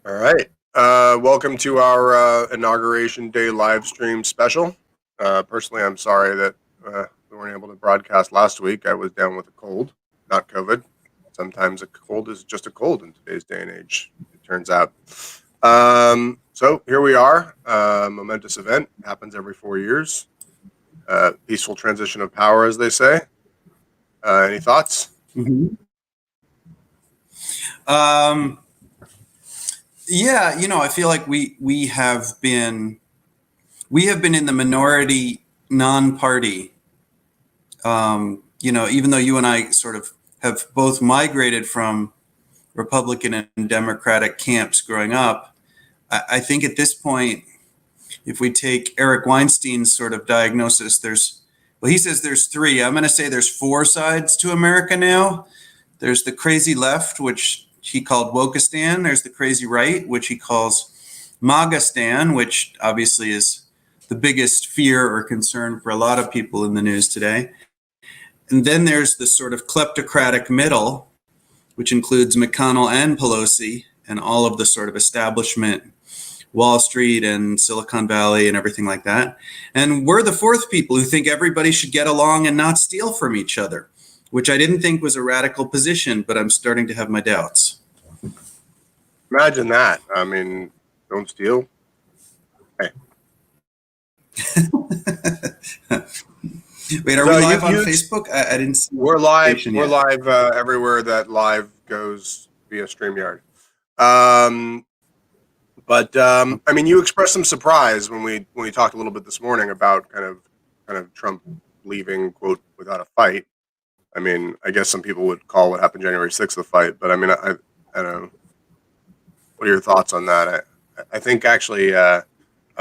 All right. Welcome to our Inauguration Day live stream special. Personally, I'm sorry that we weren't able to broadcast last week. I was down with a cold, not COVID. Sometimes a cold is just a cold in today's day and age, it turns out. So here we are. Momentous event. Happens every 4 years. Peaceful transition of power, as they say. Any thoughts? Mm-hmm. Yeah, I feel like we have been in the minority non-party. Even though you and I sort of have both migrated from Republican and Democratic camps growing up, I think at this point, if we take Eric Weinstein's sort of diagnosis, he says there's three. I'm going to say there's four sides to America now. There's the crazy left, which he called Wokeistan. There's the crazy right, which he calls MAGAstan, which obviously is the biggest fear or concern for a lot of people in the news today. And then there's the sort of kleptocratic middle, which includes McConnell and Pelosi and all of the sort of establishment, Wall Street and Silicon Valley and everything like that. And we're the fourth people who think everybody should get along and not steal from each other, which I didn't think was a radical position, but I'm starting to have my doubts. Imagine that. I mean, don't steal. Hey. Wait, are we live on Facebook? I didn't see. We're live. We're live everywhere that live goes via StreamYard. I mean, you expressed some surprise when we talked a little bit this morning about kind of Trump leaving, quote, without a fight. I mean, I guess some people would call what happened January 6th a fight, but I mean, I don't know. What are your thoughts on that? I think actually I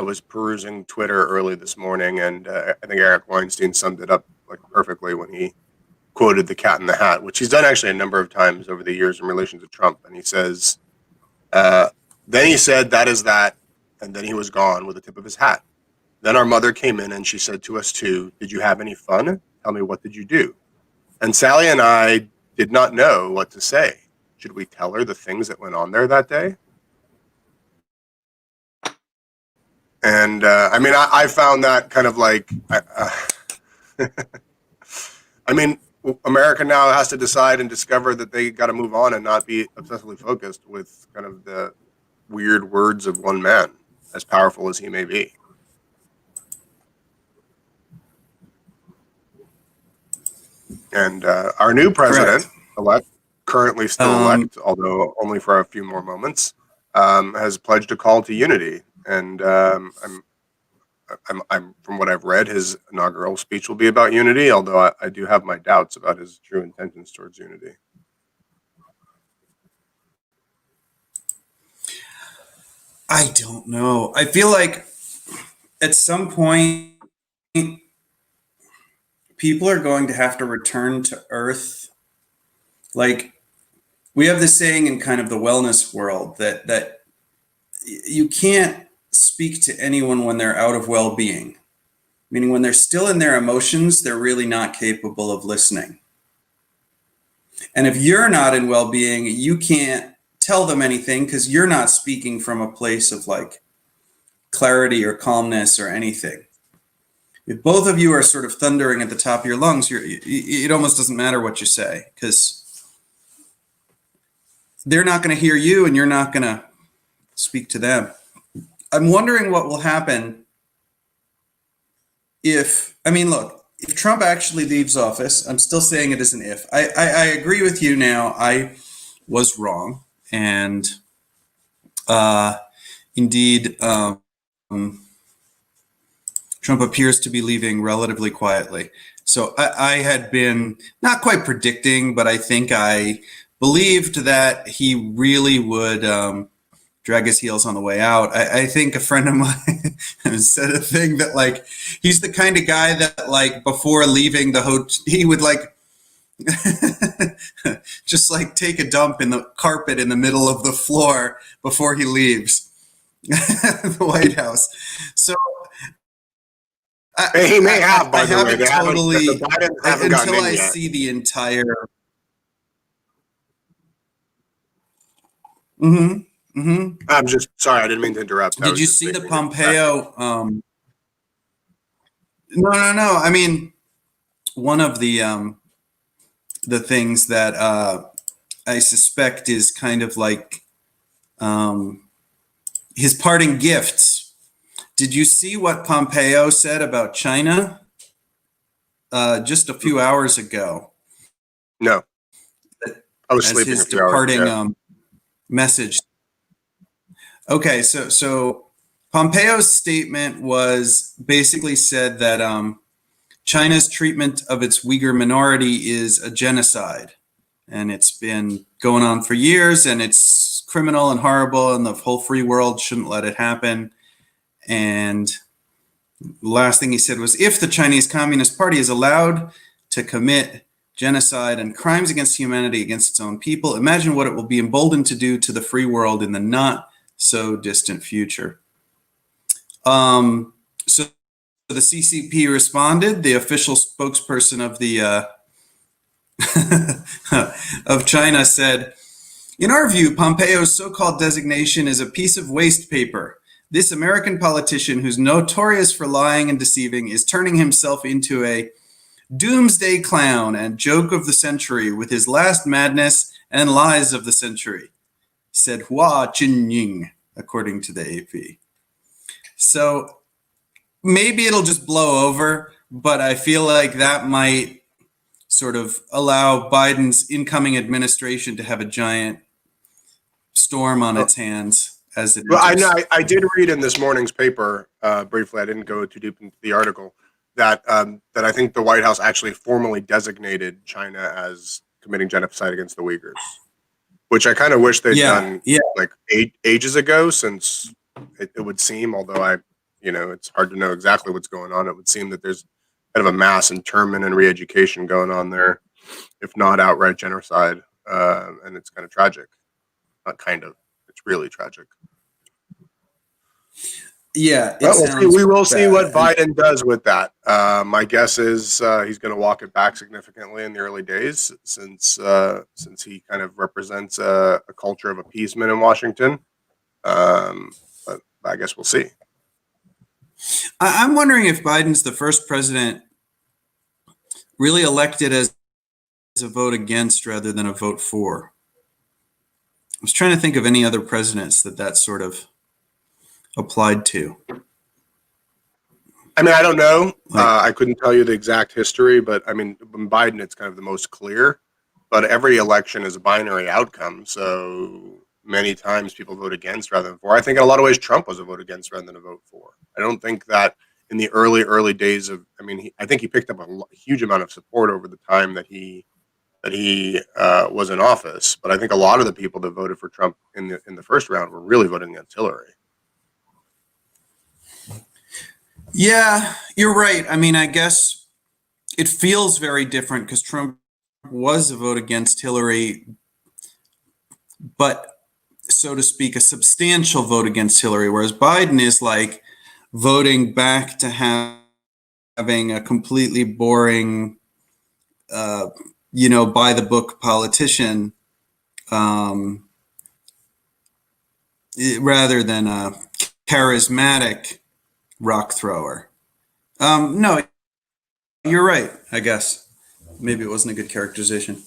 was perusing Twitter early this morning, and I think Eric Weinstein summed it up like perfectly when he quoted the Cat in the Hat, which he's done actually a number of times over the years in relation to Trump. And he says, then he said, "That is that," and then he was gone with the tip of his hat. Then our mother came in and she said to us too, "Did you have any fun? Tell me, what did you do?" And Sally and I did not know what to say. Should we tell her the things that went on there that day? And I mean, I found that kind of like, I mean, America now has to decide and discover that they got to move on and not be obsessively focused with kind of the weird words of one man, as powerful as he may be. And our new president-elect, currently still elect, although only for a few more moments, has pledged a call to unity. And I'm from what I've read, his inaugural speech will be about unity, although I do have my doubts about his true intentions towards unity. I don't know. I feel like at some point, people are going to have to return to earth. Like, we have this saying in kind of the wellness world that you can't speak to anyone when they're out of well-being, meaning when they're still in their emotions, they're really not capable of listening. And if you're not in well-being, you can't tell them anything because you're not speaking from a place of like clarity or calmness or anything. If both of you are sort of thundering at the top of your lungs, it almost doesn't matter what you say because they're not going to hear you and you're not going to speak to them. I'm wondering what will happen if Trump actually leaves office. I'm still saying it as an if. I agree with you now. I was wrong. And indeed, Trump appears to be leaving relatively quietly. So I had been not quite predicting, but I think I believed that he really would drag his heels on the way out. I think a friend of mine said a thing that like, he's the kind of guy that like before leaving the hotel, he would like just like take a dump in the carpet in the middle of the floor before he leaves the White House. So he may have, by the way. Until I see the entire. I'm just sorry, I didn't mean to interrupt. Did you see the Pompeo? No. I mean, one of the things that I suspect is kind of like his parting gifts. Did you see what Pompeo said about China just a few hours ago? No, I was as sleeping his a few hours departing ago. message. Okay, so Pompeo's statement was basically said that China's treatment of its Uyghur minority is a genocide, and it's been going on for years, and it's criminal and horrible, and the whole free world shouldn't let it happen. And the last thing he said was, if the Chinese Communist Party is allowed to commit genocide and crimes against humanity against its own people, imagine what it will be emboldened to do to the free world in the not so distant future. So the CCP responded. The official spokesperson of the of China said, in our view, Pompeo's so-called designation is a piece of waste paper. This American politician, who's notorious for lying and deceiving, is turning himself into a doomsday clown and joke of the century with his last madness and lies of the century, said Hua Chunying, according to the AP. So maybe it'll just blow over, but I feel like that might sort of allow Biden's incoming administration to have a giant storm on its hands. As it well, I know I did read in this morning's paper briefly. I didn't go too deep into the article that I think the White House actually formally designated China as committing genocide against the Uyghurs, which I kind of wish they'd done like ages ago. Since it would seem, although it's hard to know exactly what's going on. It would seem that there's kind of a mass internment and re-education going on there, if not outright genocide, and it's kind of tragic. Not kind of. It's really tragic. Yeah, we will see what Biden does with that. My guess is he's going to walk it back significantly in the early days, since he kind of represents a culture of appeasement in Washington. But I guess we'll see. I'm wondering if Biden's the first president really elected as a vote against rather than a vote for. I was trying to think of any other presidents that sort of applied to. I mean, I don't know. I couldn't tell you the exact history, but I mean, in Biden, it's kind of the most clear. But every election is a binary outcome, so many times people vote against rather than for. I think in a lot of ways, Trump was a vote against rather than a vote for. I don't think that in the early days of, I think he picked up a huge amount of support over the time that he was in office. But I think a lot of the people that voted for Trump in the first round were really voting against Hillary. Yeah, you're right. I mean, I guess it feels very different because Trump was a vote against Hillary, but so to speak, a substantial vote against Hillary, whereas Biden is like voting back to having a completely boring, by the book politician, rather than a charismatic rock thrower. No, you're right, I guess. Maybe it wasn't a good characterization.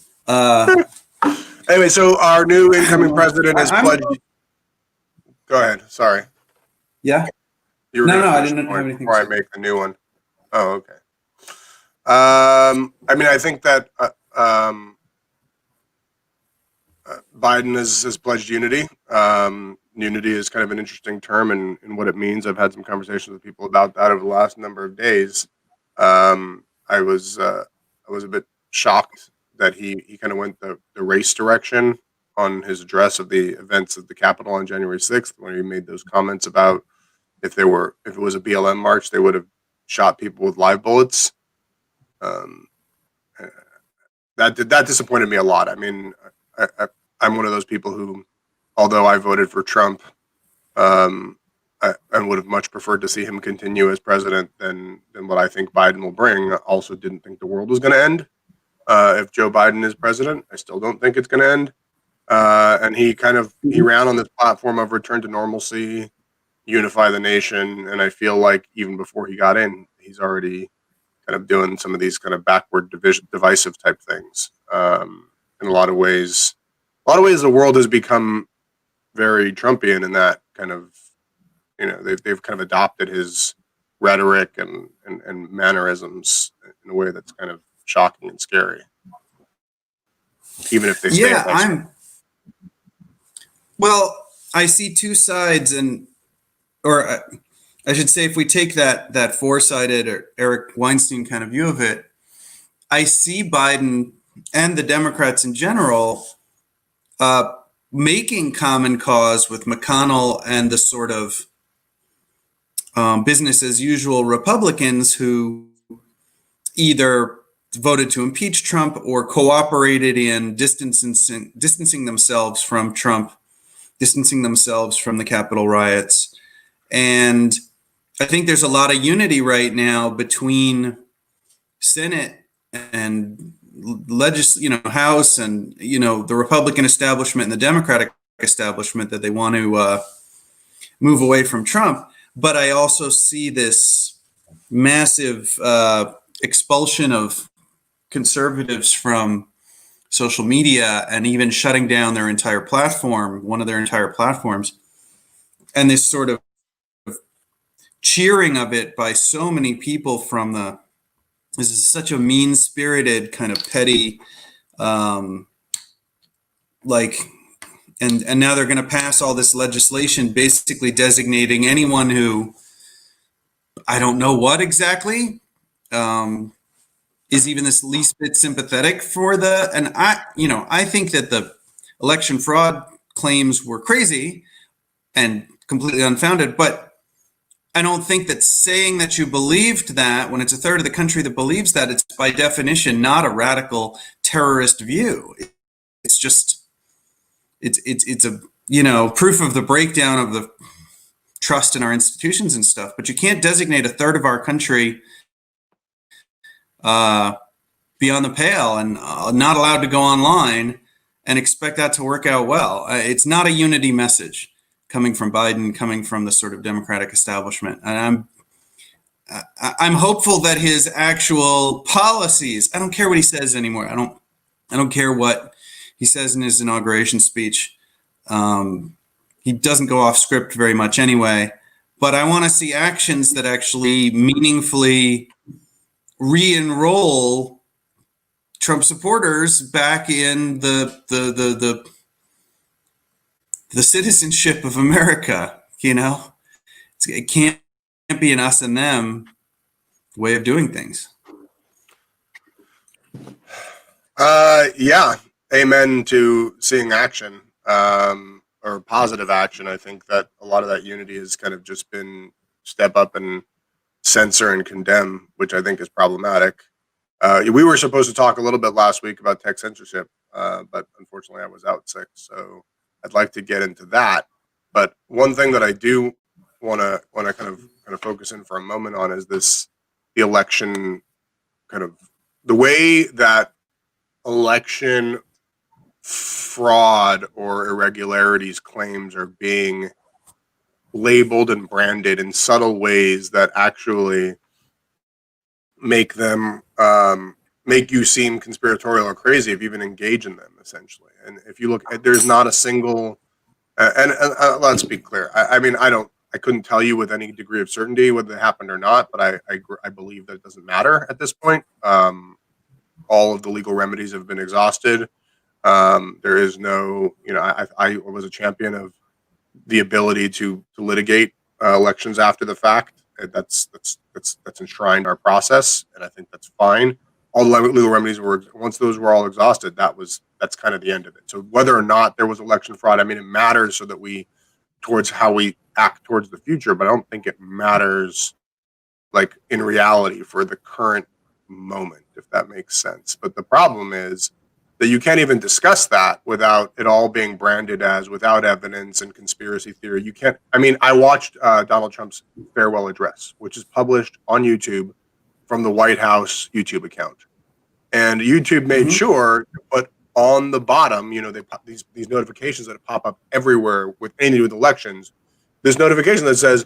Anyway, so our new incoming president has pledged. Go ahead. Sorry. Yeah. No, I didn't have anything. Before I make the new one. Oh, okay. I think that Biden has pledged unity. Unity is kind of an interesting term and what it means. I've had some conversations with people about that over the last number of days. I was a bit shocked that he kind of went the race direction on his address of the events of the Capitol on January 6th, when he made those comments about if it was a BLM march, they would have shot people with live bullets. That disappointed me a lot. I mean, I'm one of those people who, although I voted for Trump, I would have much preferred to see him continue as president than what I think Biden will bring. I also didn't think the world was going to end if Joe Biden is president. I still don't think it's going to end. And he ran on this platform of return to normalcy, unify the nation. And I feel like even before he got in, he's already kind of doing some of these kind of backward divisive type things. In a lot of ways, the world has become very Trumpian in that kind of, they've kind of adopted his rhetoric and mannerisms in a way that's kind of shocking and scary, even if they stay Yeah, at that. well, I see two sides, or I should say, if we take that four-sided or Eric Weinstein kind of view of it, I see Biden and the Democrats in general making common cause with McConnell and the sort of business as usual Republicans who either voted to impeach Trump or cooperated in distancing themselves from Trump, distancing themselves from the Capitol riots. And I think there's a lot of unity right now between Senate and House and the Republican establishment and the Democratic establishment that they want to move away from Trump. But I also see this massive expulsion of conservatives from social media and even shutting down their entire platform, one of their entire platforms, and this sort of cheering of it by so many people from this is such a mean-spirited kind of petty and now they're going to pass all this legislation basically designating anyone who I don't know what exactly is even this least bit sympathetic for and I think that the election fraud claims were crazy and completely unfounded, but I don't think that saying that you believed that when it's a third of the country that believes that, it's by definition not a radical terrorist view. It's just it's a proof of the breakdown of the trust in our institutions and stuff. But you can't designate a third of our country beyond the pale and not allowed to go online and expect that to work out well. It's not a unity message coming from Biden, coming from the sort of Democratic establishment. And I'm hopeful that his actual policies, I don't care what he says anymore. I don't care what he says in his inauguration speech. He doesn't go off script very much anyway, but I want to see actions that actually meaningfully re-enroll Trump supporters back in the citizenship of America. It can't be an us and them way of doing things. Yeah, amen to seeing action or positive action. I think that a lot of that unity has kind of just been step up and censor and condemn, which I think is problematic. We were supposed to talk a little bit last week about tech censorship, but unfortunately I was out sick, so I'd like to get into that. But one thing that I do want to kind of focus in for a moment on is the election, kind of the way that election fraud or irregularities claims are being labeled and branded in subtle ways that actually make them make you seem conspiratorial or crazy if you even engage in them, essentially. And if you look at, there's not a single and let's be clear. I mean, I couldn't tell you with any degree of certainty whether it happened or not, but I believe that it doesn't matter at this point. All of the legal remedies have been exhausted. There is no, I was a champion of the ability to litigate elections after the fact. That's enshrined in our process, and I think that's fine. All the legal remedies were, once those were all exhausted, that's kind of the end of it. So whether or not there was election fraud, I mean, it matters so that towards how we act towards the future, but I don't think it matters like in reality for the current moment, if that makes sense. But the problem is that you can't even discuss that without it all being branded as without evidence and conspiracy theory. You can't. I mean, I watched Donald Trump's farewell address, which is published on YouTube from the White House YouTube account, and YouTube made sure to put on the bottom, they pop these notifications that pop up everywhere with anything to do with elections. This notification that says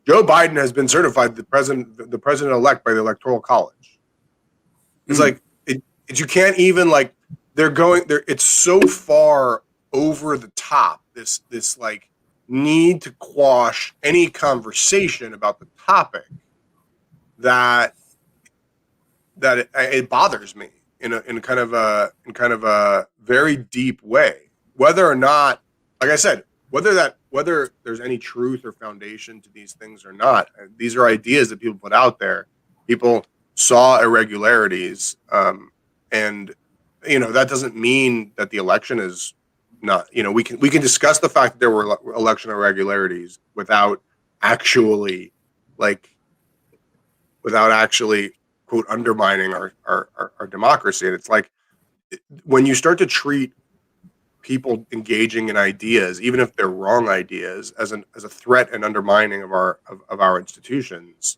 Joe Biden has been certified the president-elect by the Electoral College. It's like you can't even they're going there. It's so far over the top. This like need to quash any conversation about the topic that it bothers me in kind of a very deep way. Whether or not, like I said, whether there's any truth or foundation to these things or not, these are ideas that people put out there. People saw irregularities, and that doesn't mean that the election is not. We can discuss the fact that there were election irregularities without actually quote undermining our democracy. And it's like when you start to treat people engaging in ideas, even if they're wrong ideas, as a threat and undermining of our institutions,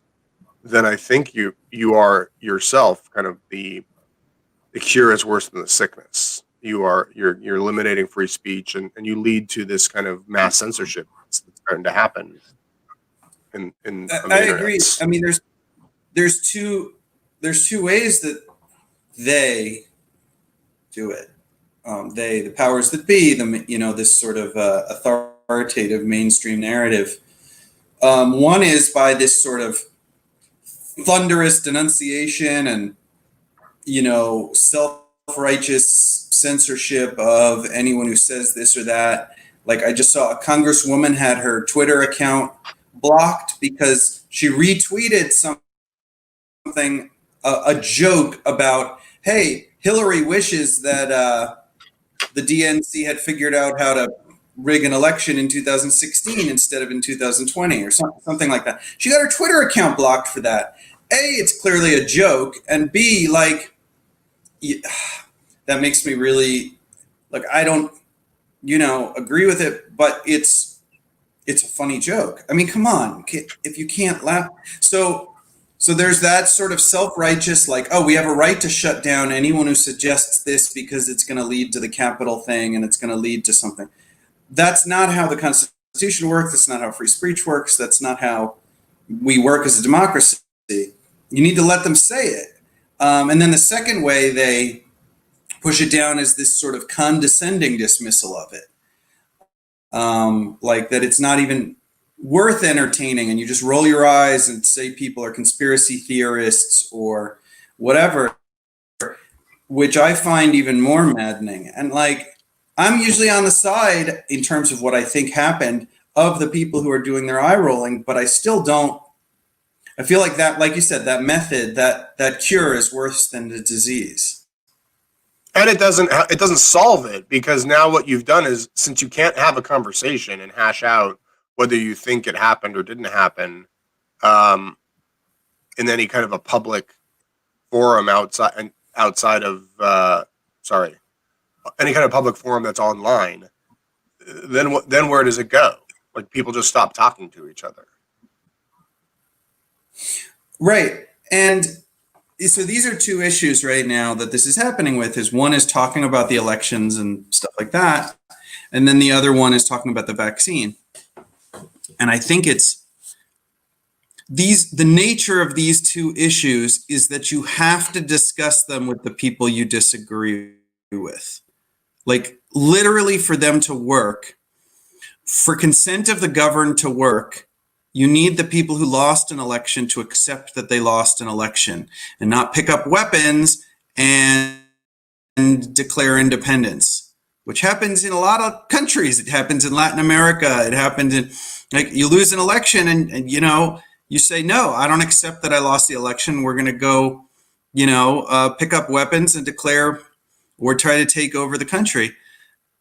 then I think you are yourself kind of the cure is worse than the sickness. You're eliminating free speech, and you lead to this kind of mass censorship that's starting to happen. I agree. I mean, there's two ways that they do it. The powers that be, this sort of authoritative mainstream narrative. One is by this sort of thunderous denunciation and self-righteous censorship of anyone who says this or that. Like I just saw a congresswoman had her Twitter account blocked because she retweeted something, a joke about, hey, Hillary wishes that the DNC had figured out how to rig an election in 2016 instead of in 2020 or something like that. She got her Twitter account blocked for that. A, it's clearly a joke, and B, that makes me really I don't agree with it, but it's a funny joke. I mean, come on, if you can't laugh. So there's that sort of self-righteous, we have a right to shut down anyone who suggests this because it's going to lead to the Capitol thing and it's going to lead to something. That's not how the Constitution works. That's not how free speech works. That's not how we work as a democracy. You need to let them say it. And then the second way they push it down is this sort of condescending dismissal of it. That it's not even worth entertaining, and you just roll your eyes and say people are conspiracy theorists or whatever, which I find even more maddening. And I'm usually on the side in terms of what I think happened of the people who are doing their eye rolling, but I still don't. I feel like that, like you said, that method, that cure is worse than the disease. And it doesn't solve it, because now what you've done is, since you can't have a conversation and hash out whether you think it happened or didn't happen, in any kind of a public forum outside of any kind of public forum that's online, then where does it go? People just stop talking to each other. Right. And so these are two issues right now that this is happening with. Is one is talking about the elections and stuff like that, and then the other one is talking about the vaccine. And I think the nature of these two issues is that you have to discuss them with the people you disagree with. Literally, for them to work, for consent of the governed to work, you need the people who lost an election to accept that they lost an election and not pick up weapons and declare independence, which happens in a lot of countries. It happens in Latin America. It happens in, you lose an election and you say, no, I don't accept that I lost the election. We're going to go, pick up weapons and declare or try to take over the country.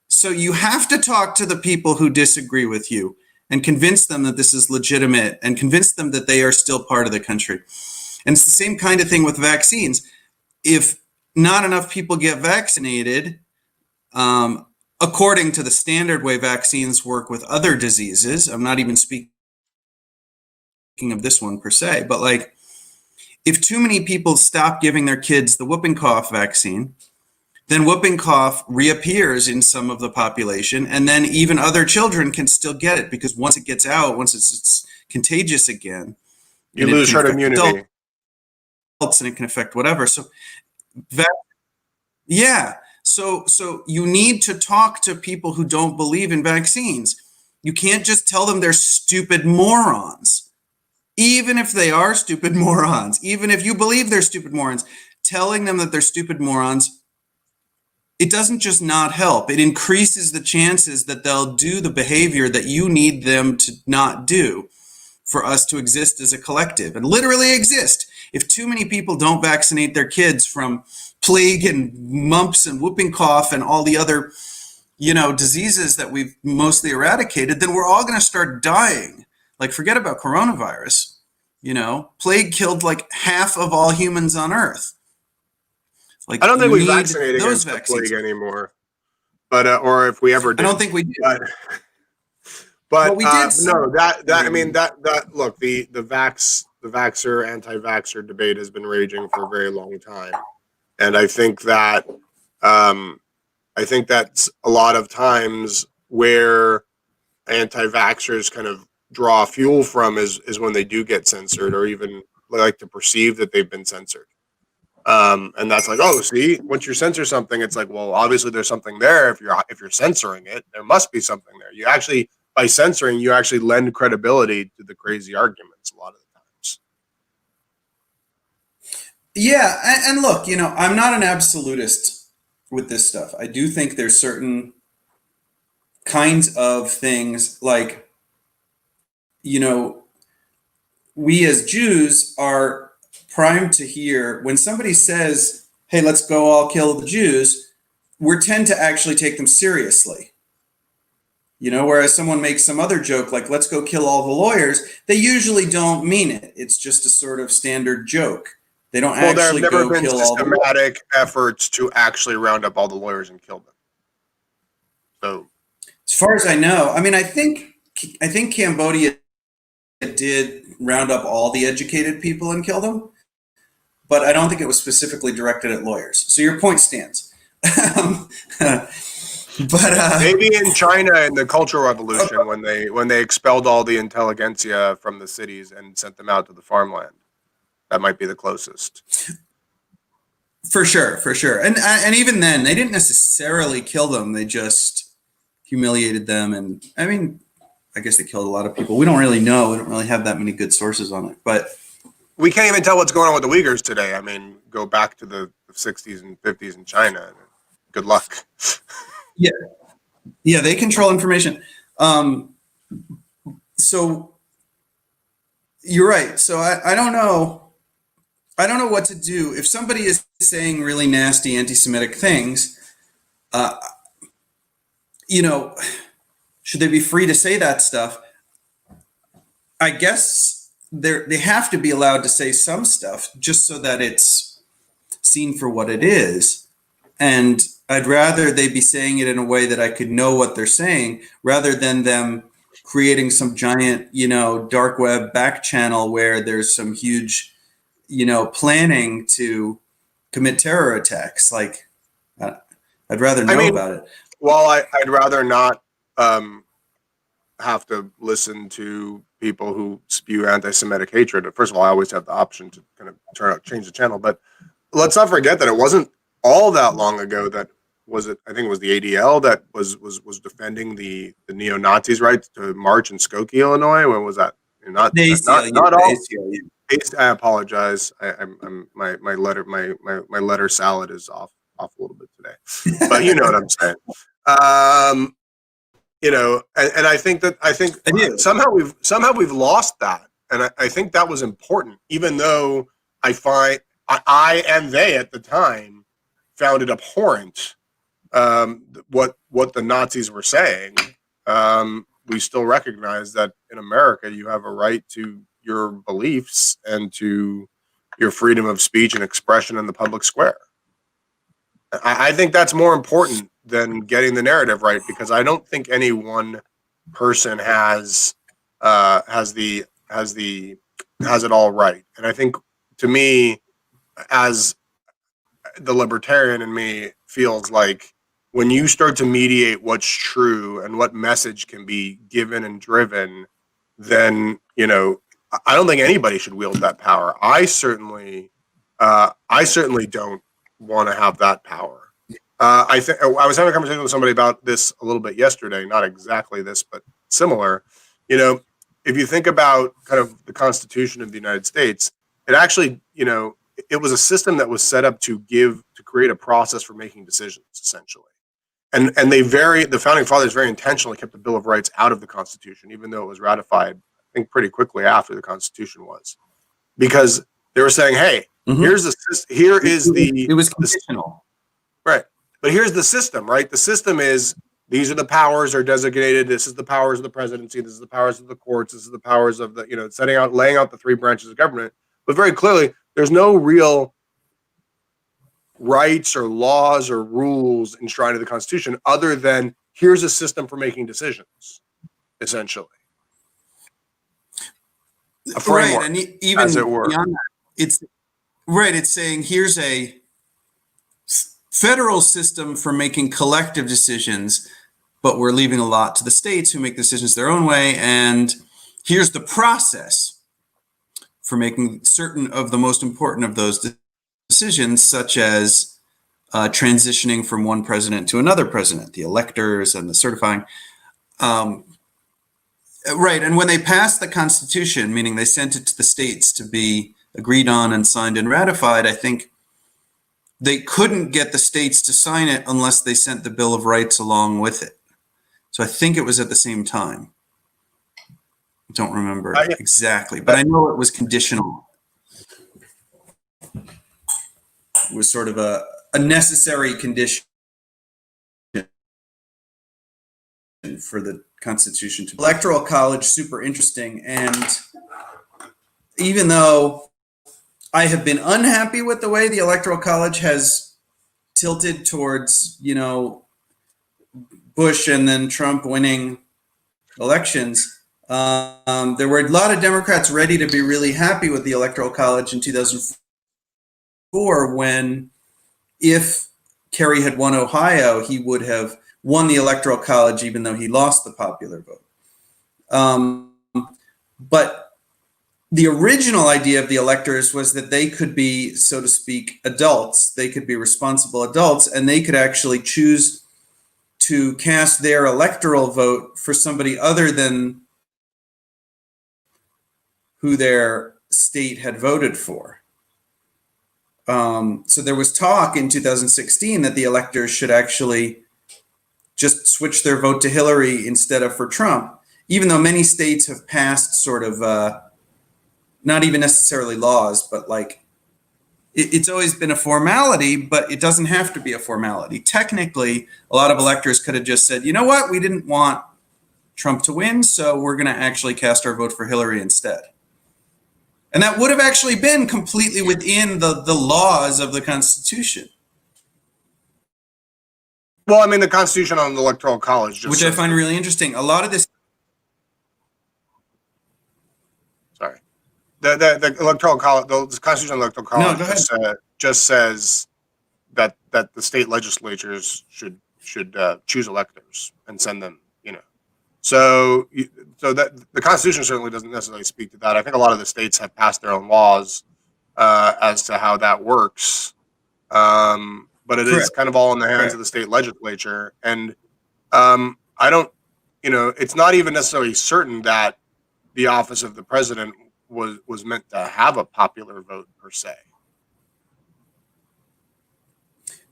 So you have to talk to the people who disagree with you and convince them that this is legitimate and convince them that they are still part of the country. And it's the same kind of thing with vaccines. If not enough people get vaccinated, according to the standard way vaccines work with other diseases, I'm not even speaking of this one per se, but if too many people stop giving their kids the whooping cough vaccine, then whooping cough reappears in some of the population, and then even other children can still get it, because once it gets out, once it's contagious again, You and it lose can herd affect immunity. adults and it can affect whatever. So that, yeah. So you need to talk to people who don't believe in vaccines. You can't just tell them they're stupid morons. Even if they are stupid morons, even if you believe they're stupid morons, telling them that they're stupid morons, it doesn't just not help. It increases the chances that they'll do the behavior that you need them to not do for us to exist as a collective and literally exist. If too many people don't vaccinate their kids from plague and mumps and whooping cough and all the other, diseases that we've mostly eradicated, then we're all going to start dying. Like, forget about coronavirus. Plague killed like half of all humans on Earth. Like, I don't think you we need vaccinate those against the vaccines. plague anymore, but or if we ever I did. don't think we do. But We did. no, that look, the vaxxer anti-vaxxer debate has been raging for a very long time, and I think that's a lot of times where anti-vaxxers kind of draw fuel from is when they do get censored, or even like to perceive that they've been censored. And that's like, oh, see, once you censor something, it's like, well, obviously there's something there. If you're censoring it, there must be something there. You actually, by censoring, you actually lend credibility to the crazy arguments a lot of the times. Yeah, and look, I'm not an absolutist with this stuff. I do think there's certain kinds of things, like, we as Jews are primed to hear when somebody says, hey, let's go all kill the Jews, we tend to actually take them seriously. Whereas someone makes some other joke like, let's go kill all the lawyers, they usually don't mean it. It's just a sort of standard joke. They don't actually there have never go been kill all the lawyers. systematic efforts to actually round up all the lawyers and kill them. So, As far as I know, I mean, I think Cambodia did round up all the educated people and kill them, but I don't think it was specifically directed at lawyers. So your point stands. But maybe in China in the Cultural Revolution, when they expelled all the intelligentsia from the cities and sent them out to the farmland, that might be the closest. For sure, and even then, they didn't necessarily kill them. They just humiliated them, and I mean, I guess they killed a lot of people. We don't really know. We don't really have that many good sources on it, but we can't even tell what's going on with the Uyghurs today. I mean, go back to the 60s and 50s in China. Good luck. Yeah, they control information. So you're right. So I don't know. I don't know what to do if somebody is saying really nasty anti-Semitic things. Should they be free to say that stuff? I guess they have to be allowed to say some stuff just so that it's seen for what it is. And I'd rather they be saying it in a way that I could know what they're saying, rather than them creating some giant, dark web back channel where there's some huge, planning to commit terror attacks. Like, I'd rather know about it. Well, I'd rather not have to listen to people who spew anti-Semitic hatred. First of all, I always have the option to kind of change the channel, but let's not forget that it wasn't all that long ago that I think it was the ADL that was defending the neo-Nazis' right to march in Skokie, Illinois. When was that? Not all. I apologize. My letter salad is off a little bit today, but you know what I'm saying. And I think somehow we've lost that, and I think that was important, even though I and they at the time found it abhorrent what the Nazis were saying. We still recognize that in America you have a right to your beliefs and to your freedom of speech and expression in the public square. I think that's more important than getting the narrative right, because I don't think any one person has it all right. And I think, to me, as the libertarian in me, feels like when you start to mediate what's true and what message can be given and driven, then I don't think anybody should wield that power. I certainly don't want to have that power. I was having a conversation with somebody about this a little bit yesterday, not exactly this, but similar. If you think about kind of the Constitution of the United States, it actually, it was a system that was set up to create a process for making decisions, essentially. And the founding fathers very intentionally kept the Bill of Rights out of the Constitution, even though it was ratified, I think, pretty quickly after the Constitution was, because they were saying, "Hey, here is it was conditional, right? But here's the system, right? The system is these are the powers are designated. This is the powers of the presidency. This is the powers of the courts. This is the powers of the laying out the three branches of government. But very clearly, there's no real rights or laws or rules enshrined in the Constitution other than here's a system for making decisions, essentially. A framework, right? And even as it were. Beyond that, it's saying here's a federal system for making collective decisions, but we're leaving a lot to the states who make decisions their own way. And here's the process for making certain of the most important of those decisions, such as transitioning from one president to another president, the electors and the certifying. Right. And when they passed the Constitution, meaning they sent it to the states to be agreed on and signed and ratified, I think they couldn't get the states to sign it unless they sent the Bill of Rights along with it. So I think it was at the same time. I don't remember exactly, but I know it was conditional. It was sort of a necessary condition for the Constitution to. Electoral College, super interesting. And even though I have been unhappy with the way the Electoral College has tilted towards, Bush and then Trump winning elections, there were a lot of Democrats ready to be really happy with the Electoral College in 2004 when, if Kerry had won Ohio, he would have won the Electoral College even though he lost the popular vote. But the original idea of the electors was that they could be, so to speak, adults. They could be responsible adults, and they could actually choose to cast their electoral vote for somebody other than who their state had voted for. So there was talk in 2016 that the electors should actually just switch their vote to Hillary instead of for Trump, even though many states have passed sort of not even necessarily laws, but like it's always been a formality, but it doesn't have to be a formality. Technically, a lot of electors could have just said, you know what, we didn't want Trump to win, so we're going to actually cast our vote for Hillary instead. And that would have actually been completely within the laws of the Constitution. Well, I mean, the Constitution on the Electoral College, which I find really interesting. A lot of this. Sorry, the Electoral College, the Constitution on the Electoral College just says that the state legislatures should choose electors and send them. So that the Constitution certainly doesn't necessarily speak to that. I think a lot of the states have passed their own laws as to how that works. But it is kind of all in the hands of the state legislature. And I don't, it's not even necessarily certain that the office of the president was meant to have a popular vote per se.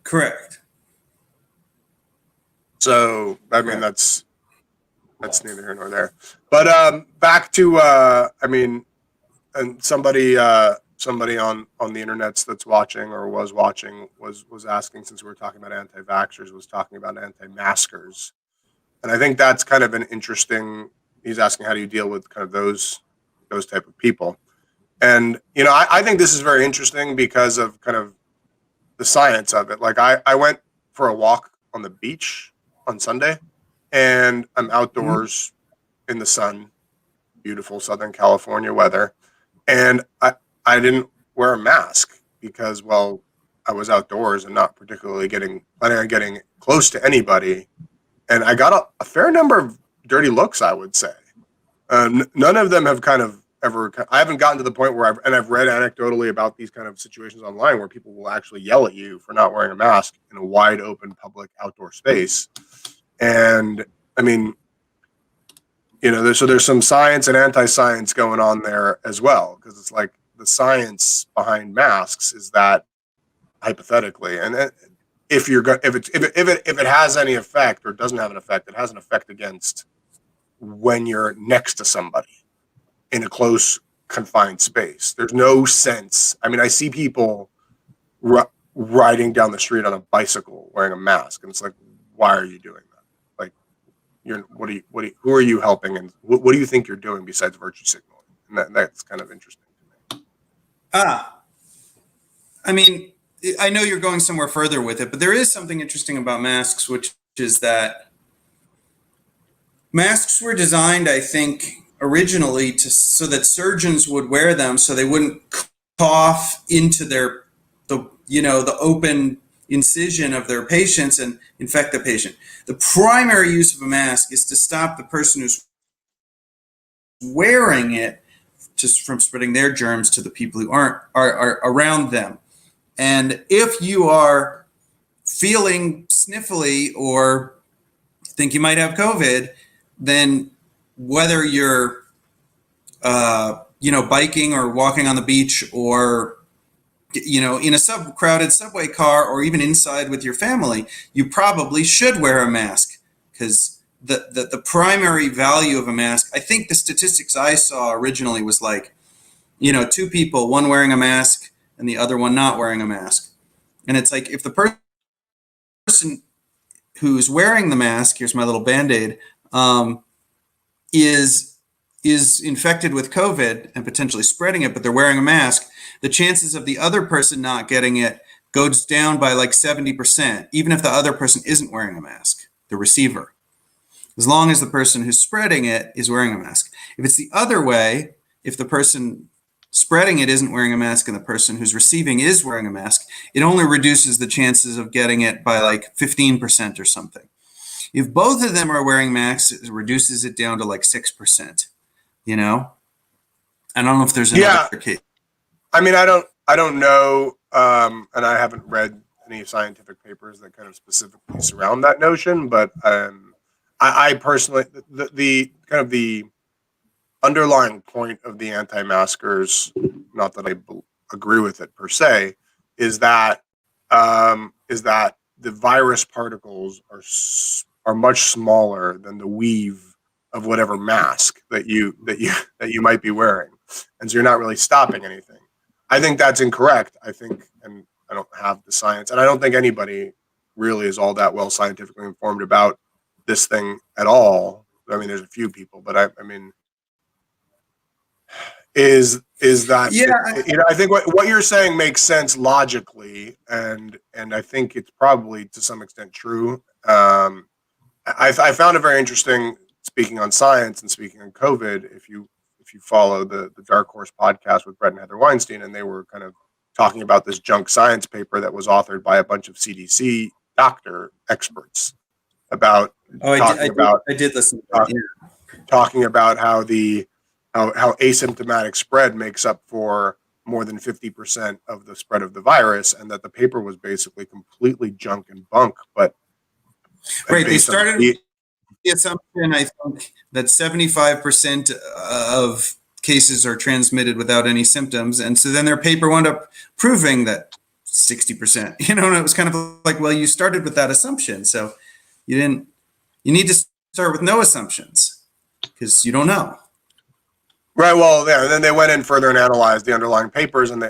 Correct. So, I mean, that's neither here nor there. But back to, and somebody on the internets that's watching or was watching was asking, since we were talking about anti-vaxxers, was talking about anti-maskers. And I think that's kind of an interesting, he's asking how do you deal with kind of those type of people. And, I think this is very interesting because of kind of the science of it. Like I went for a walk on the beach on Sunday, and I'm outdoors in the sun, beautiful Southern California weather. And I didn't wear a mask because, well, I was outdoors and not particularly planning on getting close to anybody, and I got a fair number of dirty looks, I would say. None of them have kind of ever. I haven't gotten to the point where I've read anecdotally about these kind of situations online where people will actually yell at you for not wearing a mask in a wide open public outdoor space. And I mean, there's some science and anti-science going on there as well, because it's like the science behind masks is that hypothetically, and if it has any effect or doesn't have an effect, it has an effect against when you're next to somebody in a close confined space. There's no sense. I mean, I see people riding down the street on a bicycle wearing a mask, and it's like, why are you doing that? Like, who are you helping, and what do you think you're doing besides virtue signaling? And that's kind of interesting to me. I mean, I know you're going somewhere further with it, but there is something interesting about masks, which is that masks were designed, I think, originally so that surgeons would wear them so they wouldn't cough into the open incision of their patients and infect the patient. The primary use of a mask is to stop the person who's wearing it just from spreading their germs to the people who are around them. And if you are feeling sniffly or think you might have COVID, then whether you're biking or walking on the beach, or in a crowded subway car, or even inside with your family, you probably should wear a mask, because the primary value of a mask, I think the statistics I saw originally was like, two people, one wearing a mask and the other one not wearing a mask. And it's like, if the person who's wearing the mask, here's my little Band-Aid, is infected with COVID and potentially spreading it, but they're wearing a mask, the chances of the other person not getting it goes down by like 70%, even if the other person isn't wearing a mask, the receiver, as long as the person who's spreading it is wearing a mask. If it's the other way, if the person spreading it isn't wearing a mask and the person who's receiving is wearing a mask, it only reduces the chances of getting it by like 15% or something. If both of them are wearing masks, it reduces it down to like 6%. I don't know if there's another case. I mean, I don't know, and I haven't read any scientific papers that kind of specifically surround that notion. But I personally, the kind of the underlying point of the anti-maskers, not that I agree with it per se, is that the virus particles are much smaller than the weave of whatever mask that you might be wearing, and so you're not really stopping anything. I think that's incorrect. And I don't have the science, and I don't think anybody really is all that well scientifically informed about this thing at all. I mean, there's a few people, but I mean, is that I think what you're saying makes sense logically, and I think it's probably to some extent true. I found it very interesting, speaking on science and speaking on COVID. If you follow the Dark Horse podcast with Brett and Heather Weinstein, and they were kind of talking about this junk science paper that was authored by a bunch of CDC doctor experts about I did listen to that, talking about how how asymptomatic spread makes up for more than 50% of the spread of the virus, and that the paper was basically completely junk and bunk. But they started the assumption, I think, that 75% of cases are transmitted without any symptoms, and so then their paper wound up proving that 60%. And it was kind of like, well, you started with that assumption, so you need to start with no assumptions, because you don't know. Right. Well, yeah. And then they went in further and analyzed the underlying papers, and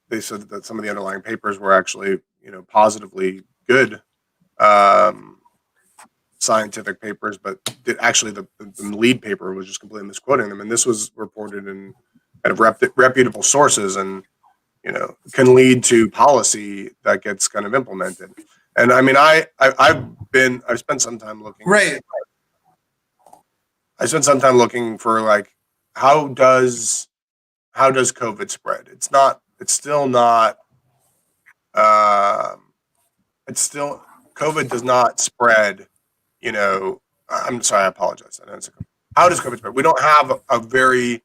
they said that some of the underlying papers were actually, positively good scientific papers, but actually the lead paper was just completely misquoting them. And this was reported in kind of reputable sources, and can lead to policy that gets kind of implemented. And I mean, I've spent some time looking. Right. I spent some time looking for like, how does COVID spread? It's still not it's still, COVID does not spread, I'm sorry, I apologize. How does COVID spread? We don't have a very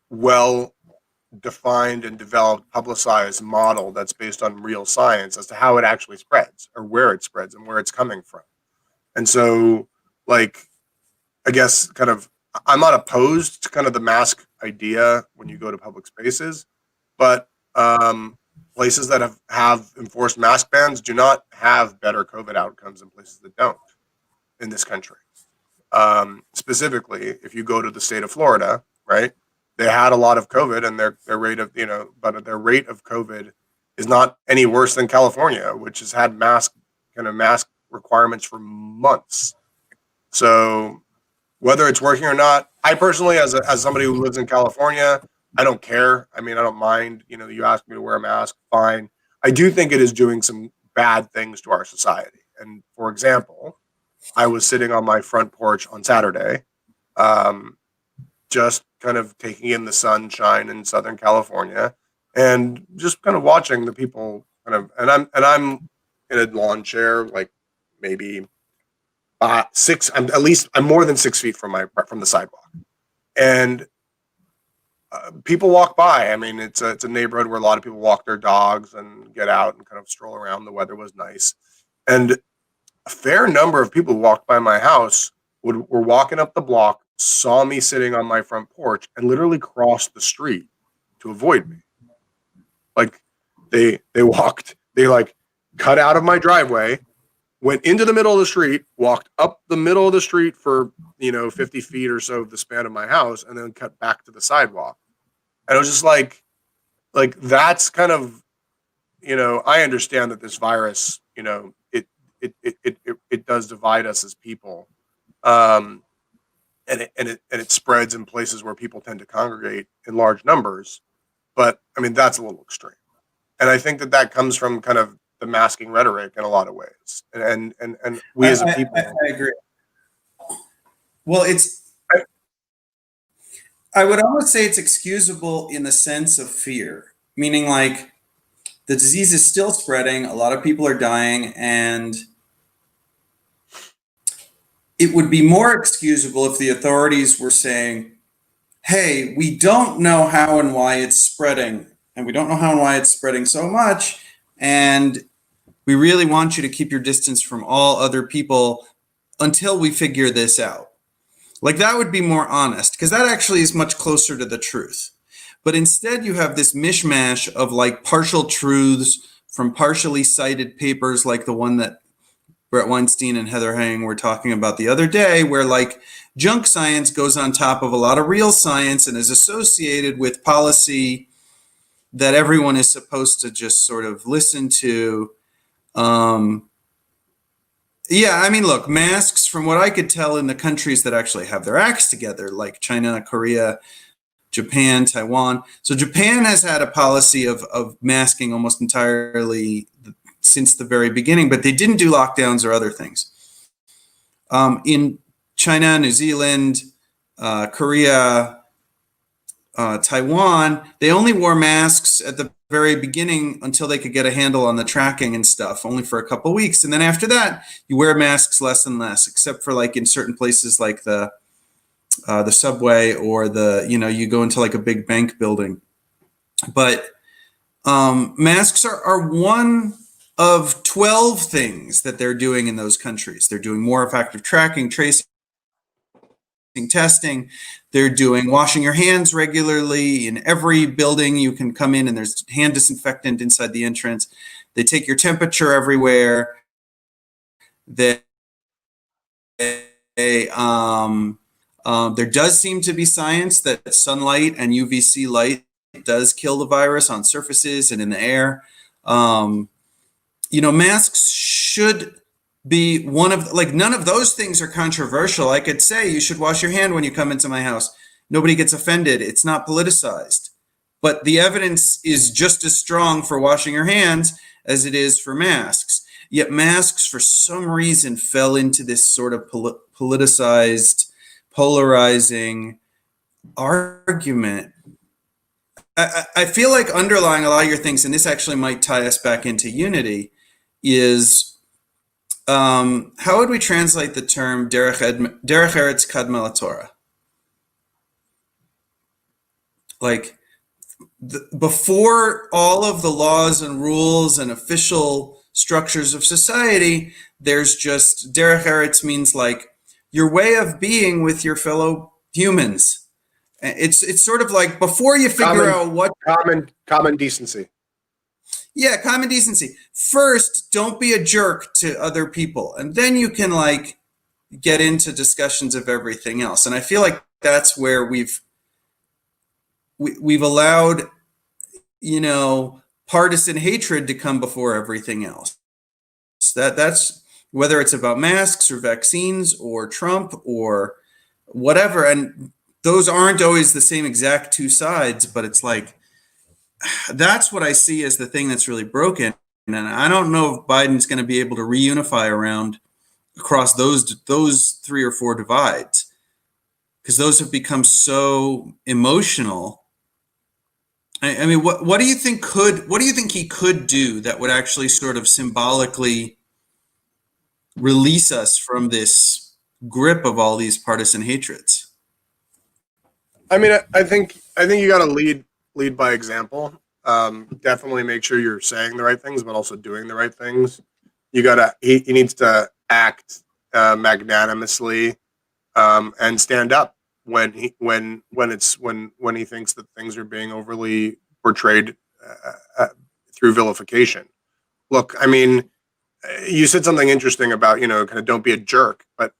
well defined and developed, publicized model that's based on real science as to how it actually spreads or where it spreads and where it's coming from. And so, like, I guess kind of, I'm not opposed to kind of the mask idea when you go to public spaces, but places that have enforced mask bans do not have better COVID outcomes than places that don't in this country. Specifically, if you go to the state of Florida, right, they had a lot of COVID, and their rate of but their rate of COVID is not any worse than California, which has had mask requirements for months. So whether it's working or not, I personally, as somebody who lives in California, I don't care. I mean, I don't mind. You ask me to wear a mask, fine. I do think it is doing some bad things to our society. And for example, I was sitting on my front porch on Saturday, just kind of taking in the sunshine in Southern California, and just kind of watching the people and I'm in a lawn chair, like maybe six. I'm more than 6 feet from the sidewalk, and people walk by. I mean, it's a neighborhood where a lot of people walk their dogs and get out and kind of stroll around. The weather was nice, and a fair number of people who walked by my house were walking up the block, saw me sitting on my front porch, and literally crossed the street to avoid me. Like they like cut out of my driveway, went into the middle of the street, walked up the middle of the street for 50 feet or so of the span of my house, and then cut back to the sidewalk. And I was just like that's kind of, I understand that this virus, it does divide us as people, and it spreads in places where people tend to congregate in large numbers. But I mean, that's a little extreme, and I think that comes from kind of the masking rhetoric in a lot of ways, and we as a people. I agree. Well, I would almost say it's excusable in the sense of fear, meaning like the disease is still spreading, a lot of people are dying, and it would be more excusable if the authorities were saying, hey, we don't know how and why it's spreading, and we don't know how and why it's spreading so much, and we really want you to keep your distance from all other people until we figure this out. Like, that would be more honest, because that actually is much closer to the truth. But instead, you have this mishmash of like partial truths from partially cited papers, like the one that Brett Weinstein and Heather Hang were talking about the other day, where like junk science goes on top of a lot of real science and is associated with policy that everyone is supposed to just sort of listen to. Yeah, I mean, look, masks, from what I could tell in the countries that actually have their acts together, like China, Korea, Japan, Taiwan. So Japan has had a policy of masking almost entirely since the very beginning, but they didn't do lockdowns or other things. In China, New Zealand, Korea, Taiwan, they only wore masks at the very beginning until they could get a handle on the tracking and stuff, only for a couple of weeks. And then after that, you wear masks less and less, except for like in certain places like the subway, or you go into like a big bank building. But masks are one of 12 things that they're doing in those countries. They're doing more effective tracking, tracing, testing. They're doing washing your hands regularly. In every building you can come in and there's hand disinfectant inside the entrance. They take your temperature everywhere. There does seem to be science that sunlight and UVC light does kill the virus on surfaces and in the air. Masks should be one of, like, none of those things are controversial. I could say you should wash your hand when you come into my house. Nobody gets offended. It's not politicized. But the evidence is just as strong for washing your hands as it is for masks. Yet masks, for some reason, fell into this sort of politicized, polarizing argument. I feel like underlying a lot of your things, and this actually might tie us back into unity, is how would we translate the term derech eretz kadma Torah? Like before all of the laws and rules and official structures of society, there's just derech eretz means like your way of being with your fellow humans. It's sort of like before you figure Common, out what. common decency. Yeah, common decency. First, don't be a jerk to other people, and then you can like get into discussions of everything else. And I feel like that's where we've allowed, partisan hatred to come before everything else. That's whether it's about masks or vaccines or Trump or whatever, and those aren't always the same exact two sides, but it's like that's what I see as the thing that's really broken. And I don't know if Biden's going to be able to reunify around across those three or four divides, because those have become so emotional. I mean, what do you think he could do that would actually sort of symbolically release us from this grip of all these partisan hatreds? I mean, I think you got to lead by example. Definitely make sure you're saying the right things, but also doing the right things. He needs to act magnanimously and stand up when he thinks that things are being overly portrayed through vilification. Look, I mean, you said something interesting about kind of don't be a jerk, but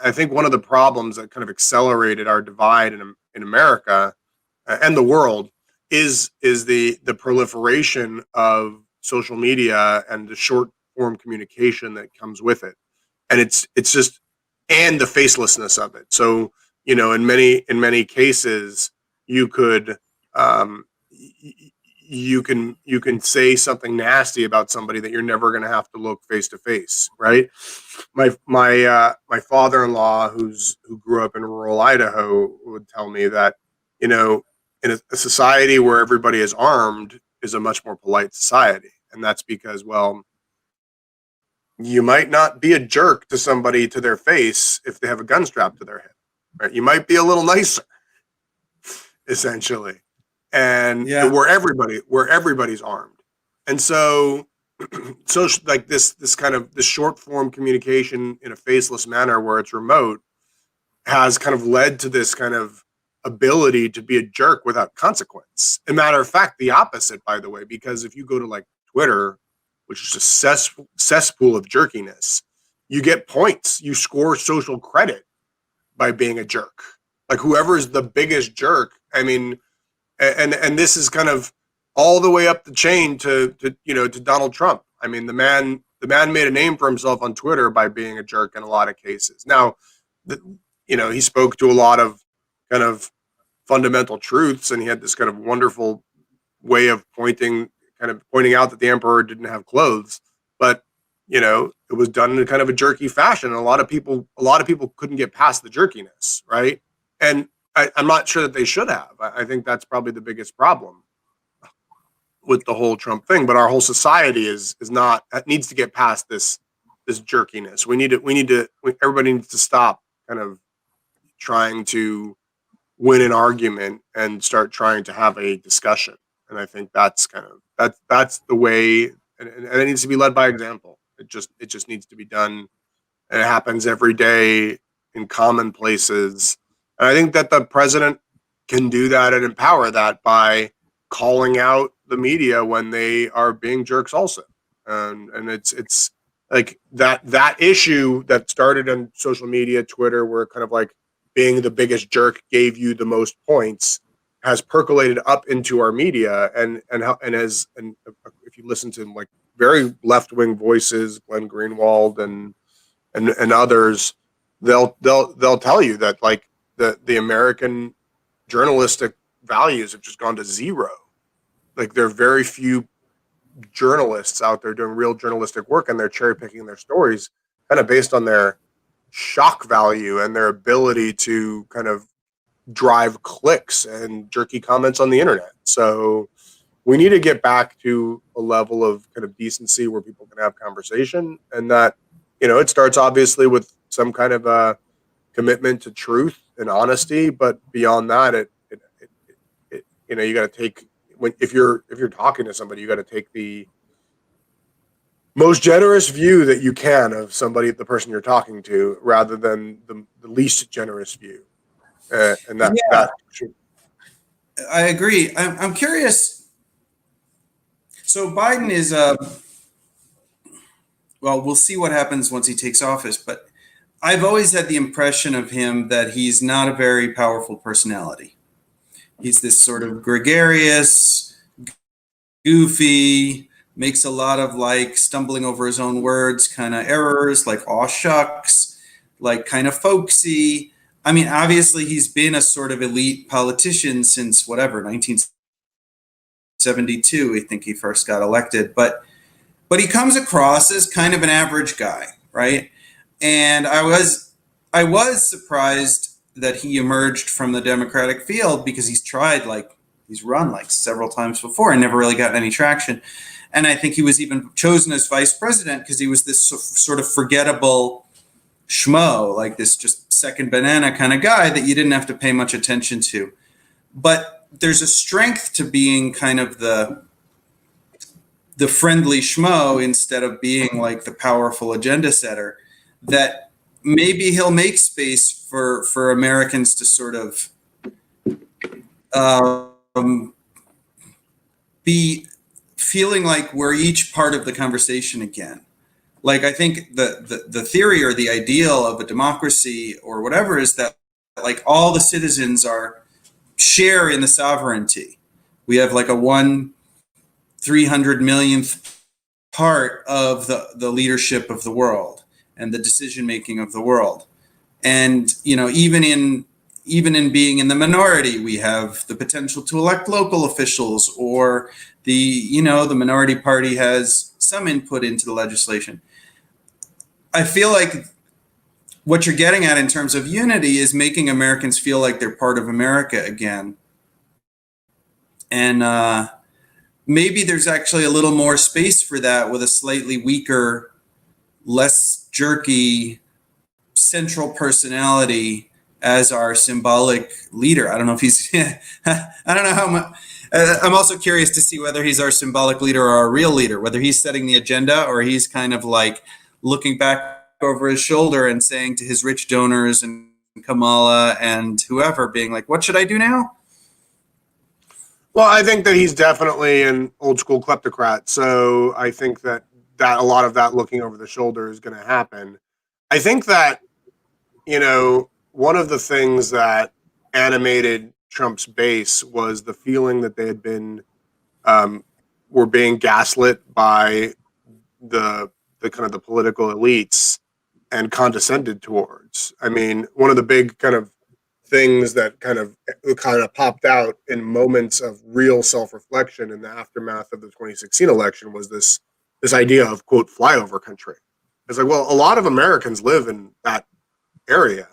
I think one of the problems that kind of accelerated our divide in America and the world is the proliferation of social media and the short form communication that comes with it, and it's just and the facelessness of it. So in many cases you could um, you can say something nasty about somebody that you're never going to have to look face to face, right? My father-in-law, who grew up in rural Idaho, would tell me that you know in a society where everybody is armed is a much more polite society, and that's because, well, you might not be a jerk to somebody to their face if they have a gun strapped to their head, right? You might be a little nicer, essentially, and Yeah. where everybody's armed, and so like this kind of this short form communication in a faceless manner where it's remote has kind of led to this kind of ability to be a jerk without consequence. A matter of fact, the opposite, by the way, because if you go to like Twitter, which is a cesspool of jerkiness, you get points, you score social credit by being a jerk. Like whoever is the biggest jerk, I mean, and this is kind of all the way up the chain to Donald Trump. I mean, the man made a name for himself on Twitter by being a jerk in a lot of cases. Now, the, he spoke to a lot of kind of fundamental truths, and he had this kind of wonderful way of pointing out that the emperor didn't have clothes, but it was done in a kind of a jerky fashion, and a lot of people couldn't get past the jerkiness, right? And I'm not sure that they should have. I think that's probably the biggest problem with the whole Trump thing. But our whole society is not needs to get past this jerkiness. Everybody needs to stop kind of trying to win an argument and start trying to have a discussion. And I think that's the way, and it needs to be led by example. It just needs to be done, and it happens every day in common places. And I think that the president can do that and empower that by calling out the media when they are being jerks also. And it's like that issue that started on social media, Twitter, where kind of like being the biggest jerk gave you the most points, has percolated up into our media, and if you listen to like very left wing voices, Glenn Greenwald and others, they'll tell you that like the American journalistic values have just gone to zero. Like there are very few journalists out there doing real journalistic work, and they're cherry picking their stories kind of based on their shock value and their ability to kind of drive clicks and jerky comments on the internet. So we need to get back to a level of kind of decency where people can have conversation, and that, it starts obviously with some kind of a commitment to truth and honesty, but beyond that, you got to take, if you're talking to somebody, you got to take the most generous view that you can of somebody, the person you're talking to, rather than the least generous view. And that Yeah, that should, I agree. I'm curious. So Biden is, well, we'll see what happens once he takes office, but I've always had the impression of him that he's not a very powerful personality. He's this sort of gregarious, goofy, makes a lot of like stumbling over his own words kind of errors, like aw shucks, like kind of folksy. I mean, obviously he's been a sort of elite politician since whatever, 1972, I think he first got elected, but he comes across as kind of an average guy, right? And I was surprised that he emerged from the Democratic field, because he's run like several times before and never really gotten any traction. And I think he was even chosen as vice president because he was this sort of forgettable schmo, like this just second banana kind of guy that you didn't have to pay much attention to. But there's a strength to being kind of the friendly schmo instead of being like the powerful agenda setter, that maybe he'll make space for Americans to sort of be feeling like we're each part of the conversation again. Like, I think the theory or the ideal of a democracy or whatever is that like all the citizens share in the sovereignty. We have like a 1/300 millionth part of the leadership of the world and the decision making of the world. And even in being in the minority, we have the potential to elect local officials, or the minority party has some input into the legislation. I feel like what you're getting at in terms of unity is making Americans feel like they're part of America again. And maybe there's actually a little more space for that with a slightly weaker, less jerky central personality as our symbolic leader. I don't know if he's, I don't know how much. I'm also curious to see whether he's our symbolic leader or our real leader, whether he's setting the agenda or he's kind of like looking back over his shoulder and saying to his rich donors and Kamala and whoever, being like, what should I do now? well, I think that he's definitely an old school kleptocrat. So I think that a lot of that looking over the shoulder is going to happen. I think that, one of the things that animated Trump's base was the feeling that they had been were being gaslit by the kind of the political elites and condescended towards. I mean, one of the big kind of things that kind of popped out in moments of real self-reflection in the aftermath of the 2016 election was this idea of, quote, flyover country. It's like, well, a lot of Americans live in that area,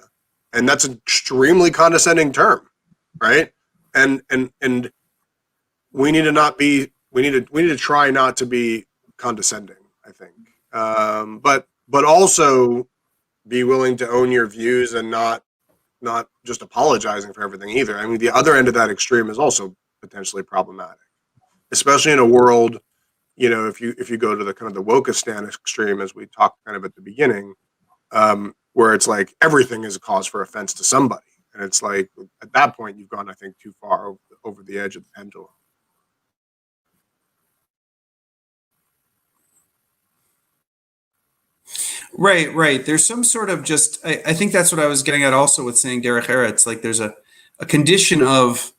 and that's an extremely condescending term, right? And we need to try not to be condescending, I think, but also be willing to own your views and not just apologizing for everything either. I mean, the other end of that extreme is also potentially problematic, especially in a world, if you go to the kind of the wokistan extreme, as we talked kind of at the beginning, where it's like everything is a cause for offense to somebody, and it's like at that point you've gone, I think, too far over the edge of the pendulum. Right. There's some sort of just, I think that's what I was getting at also with saying Derek Eretz. Like there's a condition of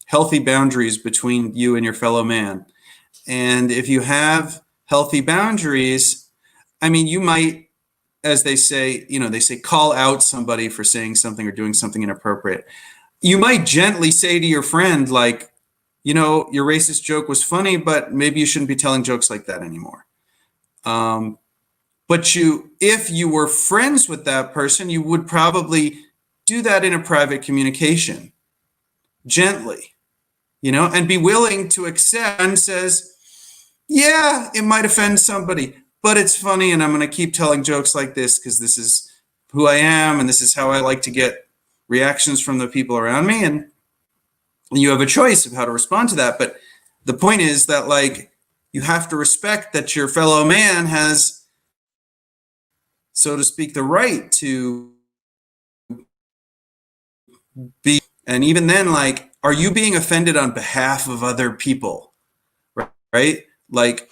healthy boundaries between you and your fellow man. And if you have healthy boundaries, I mean, you might, as they say, they say call out somebody for saying something or doing something inappropriate. You might gently say to your friend, like, your racist joke was funny, but maybe you shouldn't be telling jokes like that anymore. But if you were friends with that person, you would probably do that in a private communication, gently, and be willing to accept and says, yeah, it might offend somebody, but it's funny, and I'm going to keep telling jokes like this because this is who I am, and this is how I like to get reactions from the people around me, and you have a choice of how to respond to that. But the point is that, like, you have to respect that your fellow man has, so to speak, the right to be. And even then, like, are you being offended on behalf of other people? Right? Like,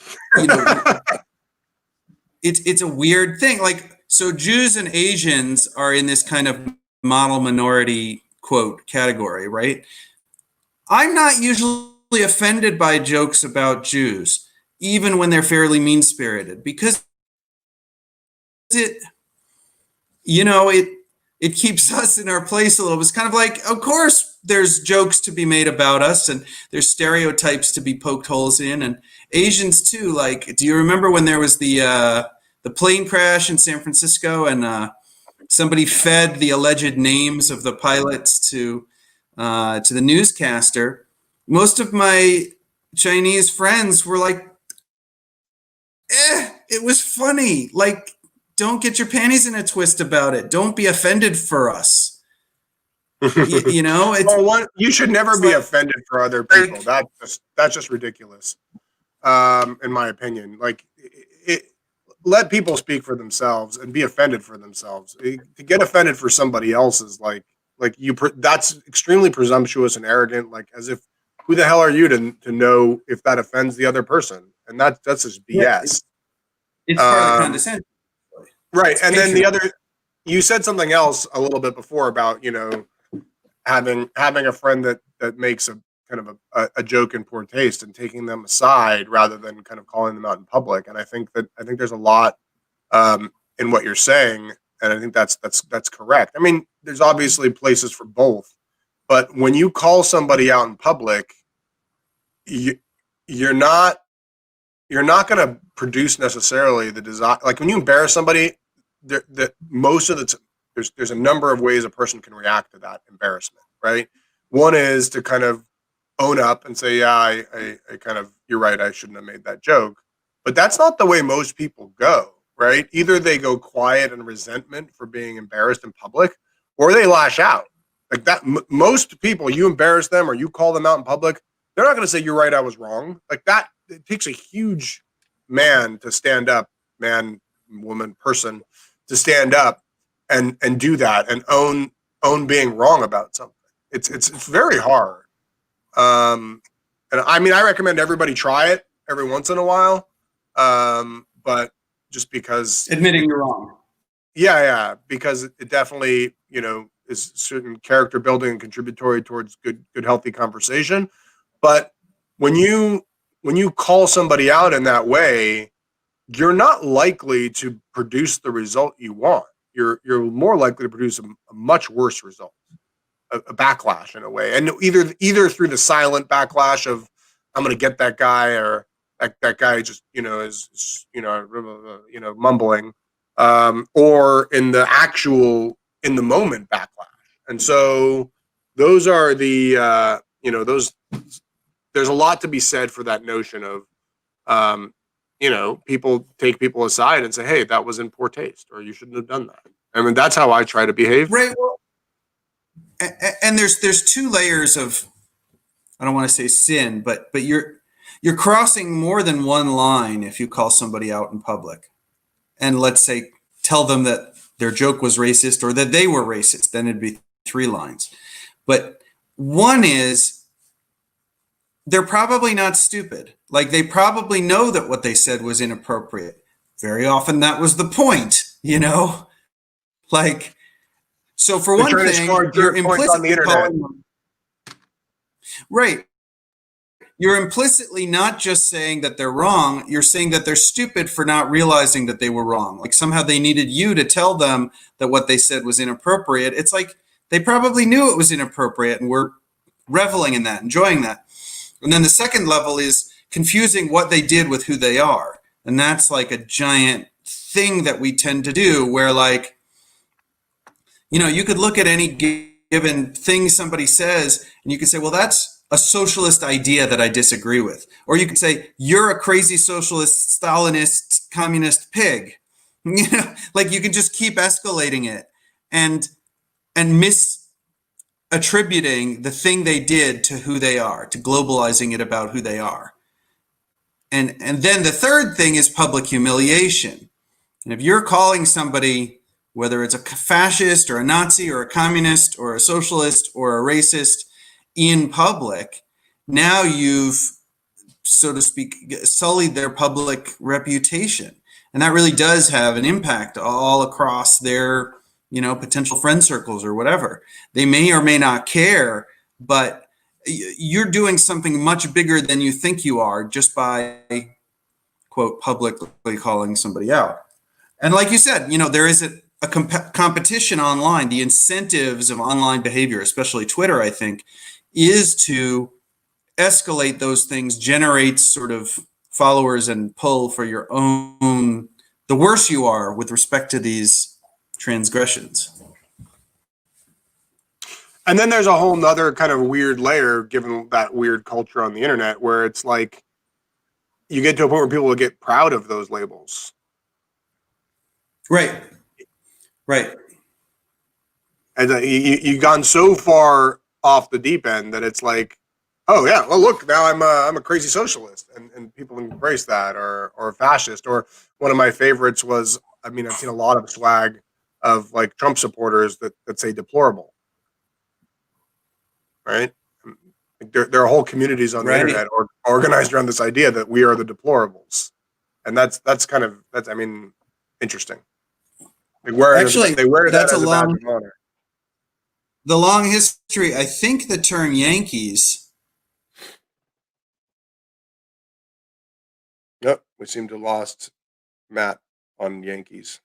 it's a weird thing. Like, so Jews and Asians are in this kind of model minority quote category, right? I'm not usually offended by jokes about Jews, even when they're fairly mean-spirited, because it keeps us in our place a little. It's kind of like, of course, there's jokes to be made about us, and there's stereotypes to be poked holes in, and Asians too. Like, do you remember when there was the plane crash in San Francisco, and somebody fed the alleged names of the pilots to the newscaster? Most of my Chinese friends were like, it was funny. Like, don't get your panties in a twist about it. Don't be offended for us. You should never be offended for other people. That's just ridiculous, in my opinion. Like, let people speak for themselves and be offended for themselves. To get offended for somebody else is that's extremely presumptuous and arrogant. Like, as if, who the hell are you to know if that offends the other person? And that's just BS. It's part of the condescension. Right. And then you said something else a little bit before about, having a friend that makes a kind of a joke in poor taste and taking them aside rather than kind of calling them out in public. And I think there's a lot in what you're saying, and I think that's correct. I mean, there's obviously places for both, but when you call somebody out in public, you're not going to produce necessarily the desire. Like, when you embarrass somebody, most of the there's a number of ways a person can react to that embarrassment, right? One is to kind of own up and say, yeah, I kind of, you're right, I shouldn't have made that joke. But that's not the way most people go, right? Either they go quiet and resentment for being embarrassed in public, or they lash out. Like that, most people, you embarrass them or you call them out in public, they're not going to say, you're right, I was wrong. Like that, it takes a huge man to stand up, man, woman, person, to stand up and do that and own being wrong about something. It's very hard. And I mean, I recommend everybody try it every once in a while. But just because admitting you're wrong. Yeah. Because it definitely, is certain character building and contributory towards good, healthy conversation. But when you call somebody out in that way, you're not likely to produce the result you want. You're more likely to produce a much worse result, a backlash in a way, and either through the silent backlash of I'm going to get that guy, or that guy just is mumbling, or in the actual in the moment backlash. And so those are the those. There's a lot to be said for that notion of people take people aside and say, hey, that was in poor taste, or you shouldn't have done that. I mean, that's how I try to behave. Right. Well, and there's two layers of, I don't want to say sin, but you're crossing more than one line if you call somebody out in public and, let's say, tell them that their joke was racist or that they were racist. Then it'd be 3 lines. But one is, they're probably not stupid. Like, they probably know that what they said was inappropriate. Very often that was the point, Like, so for one thing, you're implicitly calling them. Right. You're implicitly not just saying that they're wrong, you're saying that they're stupid for not realizing that they were wrong. Like, somehow they needed you to tell them that what they said was inappropriate. It's like they probably knew it was inappropriate and were reveling in that, enjoying that. And then the second level is confusing what they did with who they are. And that's like a giant thing that we tend to do, where, like, You could look at any given thing somebody says and you could say, well, that's a socialist idea that I disagree with. Or you could say, you're a crazy socialist, Stalinist, communist pig. Like you can just keep escalating it and misattributing the thing they did to who they are, to globalizing it about who they are. And then the third thing is public humiliation. And if you're calling somebody, whether it's a fascist or a Nazi or a communist or a socialist or a racist in public, now you've, so to speak, sullied their public reputation. And that really does have an impact all across their, potential friend circles or whatever. They may or may not care, but you're doing something much bigger than you think you are just by, quote, publicly calling somebody out. And like you said, there is a competition online. The incentives of online behavior, especially Twitter, I think, is to escalate those things, generate sort of followers and pull for your own, the worse you are with respect to these transgressions. And then there's a whole nother kind of weird layer, given that weird culture on the internet, where it's like you get to a point where people will get proud of those labels. Right. And you've gone so far off the deep end that it's like, oh yeah, well look, now I'm a crazy socialist, and people embrace that, or a fascist. Or one of my favorites was, I've seen a lot of swag of like Trump supporters that say deplorable, right? There are whole communities on the internet organized around this idea that we are the deplorables, and that's interesting. They wear that as a badge of honor. The long history, I think the term Yankees. Yep, we seem to have lost Matt on Yankees.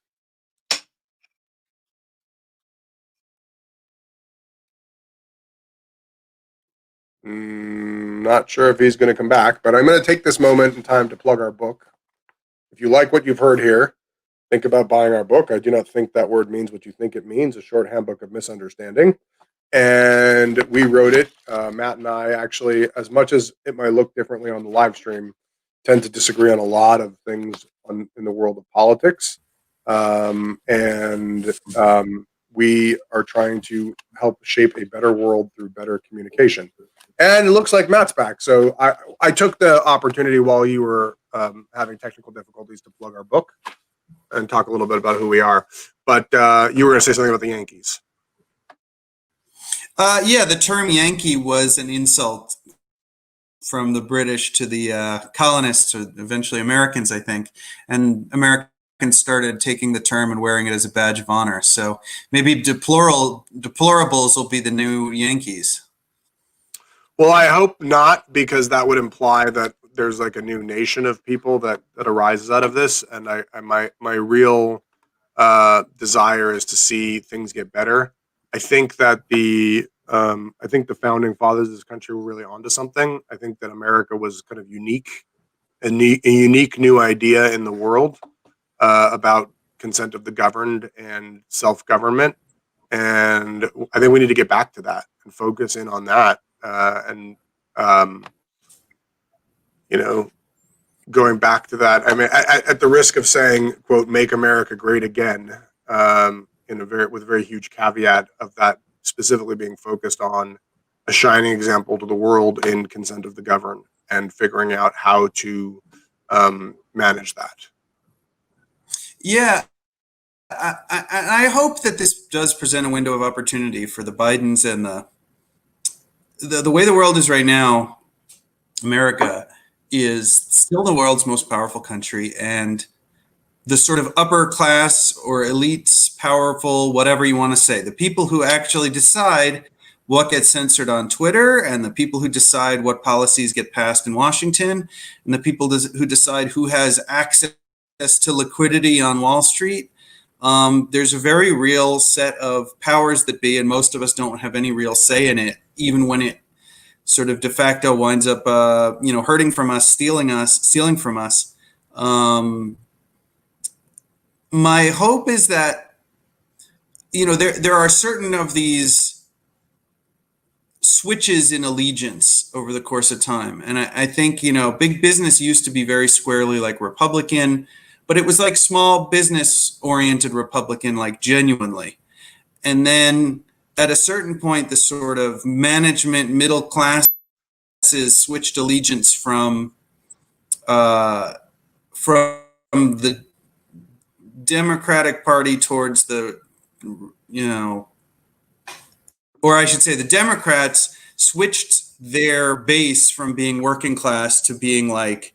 Not sure if he's going to come back, but I'm going to take this moment in time to plug our book. If you like what you've heard here, think about buying our book. I do not think that word means what you think it means, a short handbook of misunderstanding. And we wrote it. Matt and I actually, as much as it might look differently on the live stream, tend to disagree on a lot of things in the world of politics. We are trying to help shape a better world through better communication. And it looks like Matt's back. So I took the opportunity while you were having technical difficulties to plug our book and talk a little bit about who we are. But you were going to say something about the Yankees. The term Yankee was an insult from the British to the colonists, or eventually Americans, I think. And Americans started taking the term and wearing it as a badge of honor. So maybe deplorables will be the new Yankees. Well, I hope not, because that would imply that there's like a new nation of people that arises out of this. And my real desire is to see things get better. I think that the founding fathers of this country were really onto something. I think that America was kind of unique, a unique new idea in the world about consent of the governed and self-government. And I think we need to get back to that and focus in on that. Going back to that, at the risk of saying, quote, "Make America Great Again," with a very huge caveat of that specifically being focused on a shining example to the world in consent of the governed and figuring out how to manage that. Yeah, I hope that this does present a window of opportunity for the Bidens and the way the world is right now. America is still the world's most powerful country, and the sort of upper class or elites, powerful, whatever you want to say, the people who actually decide what gets censored on Twitter, and the people who decide what policies get passed in Washington, and the people who decide who has access to liquidity on Wall Street. There's a very real set of powers that be, and most of us don't have any real say in it, even when it sort of de facto winds up, hurting from us, stealing from us. My hope is that there are certain of these switches in allegiance over the course of time. And I think, big business used to be very squarely like Republican, but it was like small business oriented Republican, like genuinely. And then at a certain point, the sort of management middle classes switched allegiance from the Democratic Party towards or I should say the Democrats switched their base from being working class to being like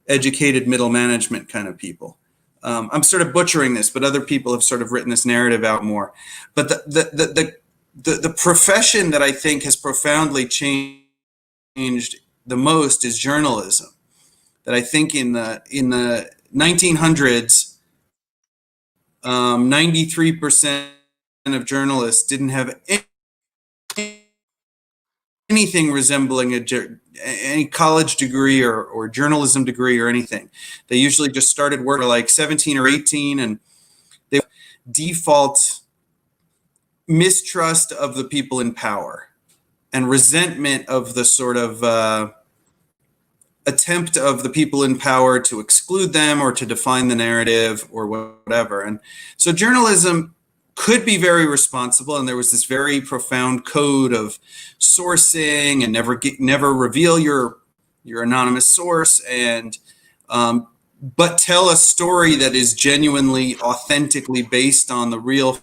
educated middle management kind of people. I'm sort of butchering this, but other people have sort of written this narrative out more. But the profession that I think has profoundly changed the most is journalism. That I think in the 1900s, 93% of journalists didn't have anything resembling any college degree or journalism degree or anything. They usually just started work at like 17 or 18, and they default mistrust of the people in power and resentment of the sort of attempt of the people in power to exclude them or to define the narrative or whatever. And so journalism could be very responsible, and there was this very profound code of sourcing and never reveal your anonymous source, and but tell a story that is genuinely, authentically based on the real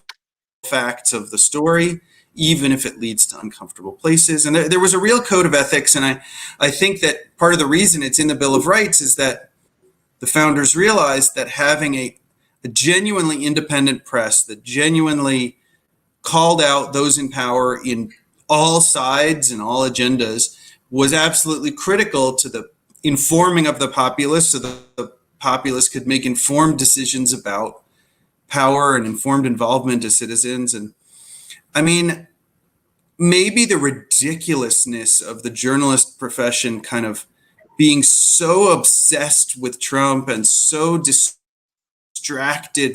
facts of the story, even if it leads to uncomfortable places. And there was a real code of ethics, and I think that part of the reason it's in the Bill of Rights is that the founders realized that having a genuinely independent press that genuinely called out those in power in all sides and all agendas was absolutely critical to the informing of the populace, so the populace could make informed decisions about power and informed involvement as citizens. And I mean, maybe the ridiculousness of the journalist profession kind of being so obsessed with Trump and so distracted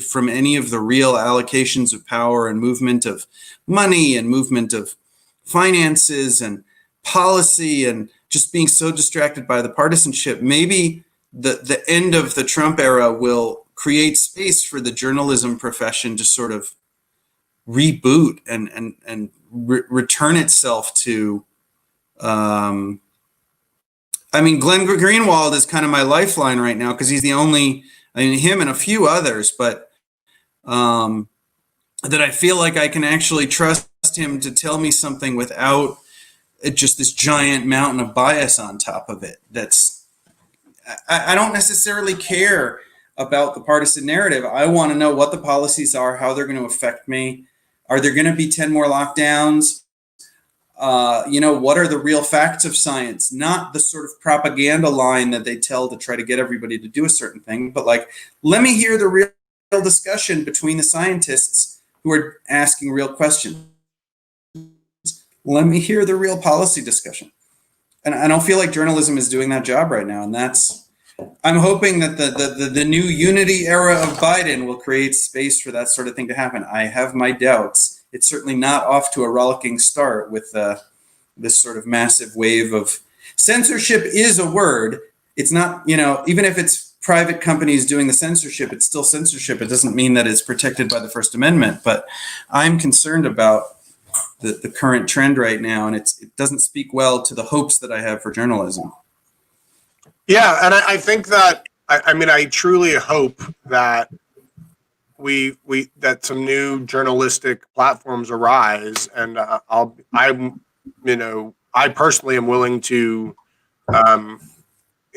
from any of the real allocations of power and movement of money and movement of finances and policy, and just being so distracted by the partisanship, maybe the end of the Trump era will create space for the journalism profession to sort of reboot and return itself to Glenn Greenwald is kind of my lifeline right now, because he's the only, him and a few others, but that I feel like I can actually trust him to tell me something without just this giant mountain of bias on top of it. I don't necessarily care about the partisan narrative. I want to know what the policies are, how they're going to affect me. Are there going to be 10 more lockdowns? What are the real facts of science? Not the sort of propaganda line that they tell to try to get everybody to do a certain thing, but like, let me hear the real discussion between the scientists who are asking real questions. Let me hear the real policy discussion. And I don't feel like journalism is doing that job right now. And I'm hoping that the new unity era of Biden will create space for that sort of thing to happen. I have my doubts. It's certainly not off to a rollicking start with this sort of massive wave of censorship. Is a word. It's not, even if it's private companies doing the censorship, it's still censorship. It doesn't mean that it's protected by the First Amendment. But I'm concerned about the current trend right now, and it doesn't speak well to the hopes that I have for journalism. Yeah, and I think that I truly hope that that some new journalistic platforms arise, and I personally am willing to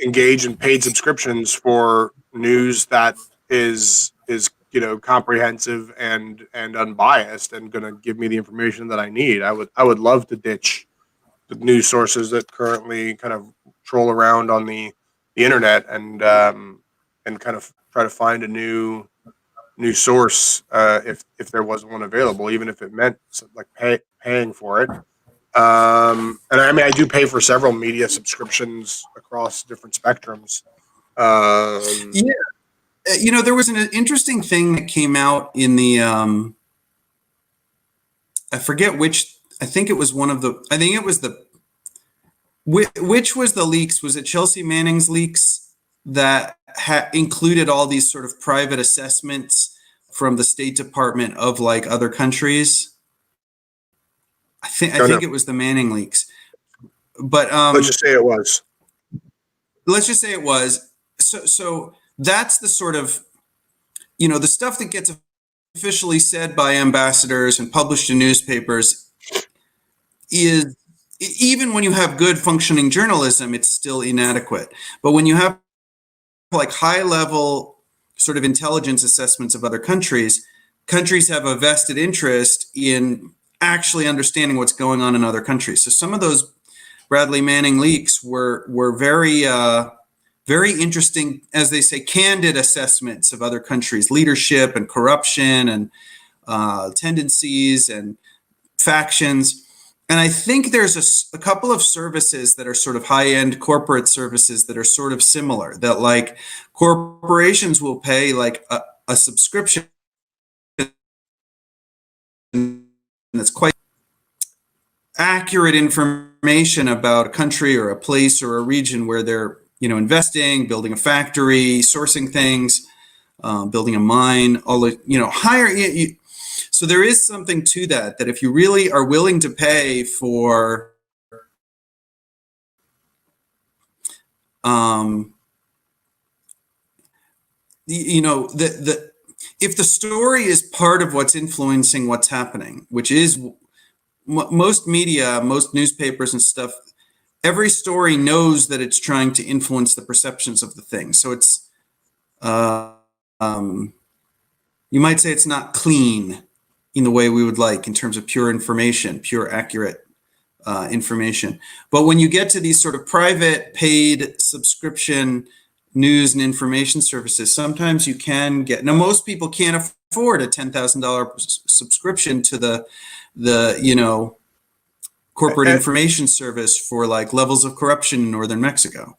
engage in paid subscriptions for news that is comprehensive and unbiased and going to give me the information that I need. I would love to ditch the news sources that currently kind of troll around on the internet and kind of try to find a new source if there wasn't one available, even if it meant like paying for it. And I do pay for several media subscriptions across different spectrums. There was an interesting thing that came out in the I forget which. I think it was one of the. I think it was the. Which was the leaks? Was it Chelsea Manning's leaks that included all these sort of private assessments from the State Department of like other countries? I Don't know. think it was the Manning leaks, but Let's just say it was. let's just say it was. So that's the sort of, you know, the stuff that gets officially said by ambassadors and published in newspapers is, even when you have good functioning journalism, it's still inadequate. But when you have like high level sort of intelligence assessments of other countries, countries have a vested interest in actually understanding what's going on in other countries. So some of those Bradley Manning leaks were very very interesting, as they say, candid assessments of other countries' leadership and corruption and tendencies and factions. And I think there's a couple of services that are sort of high-end corporate services that are sort of similar, that like corporations will pay like a subscription that's quite accurate information about a country or a place or a region where they're, you know, investing, building a factory, sourcing things, building a mine, all the, you know, higher. So there is something to that, that if you really are willing to pay for you know, the if the story is part of what's influencing what's happening, which is most media, most newspapers and stuff, every story knows that it's trying to influence the perceptions of the thing. So it's, you might say it's not clean in the way we would like in terms of pure information, pure accurate information. But when you get to these sort of private paid subscription news and information services, sometimes you can get, now most people can't afford a $10,000 subscription to the, you know, corporate information service for like levels of corruption in northern Mexico.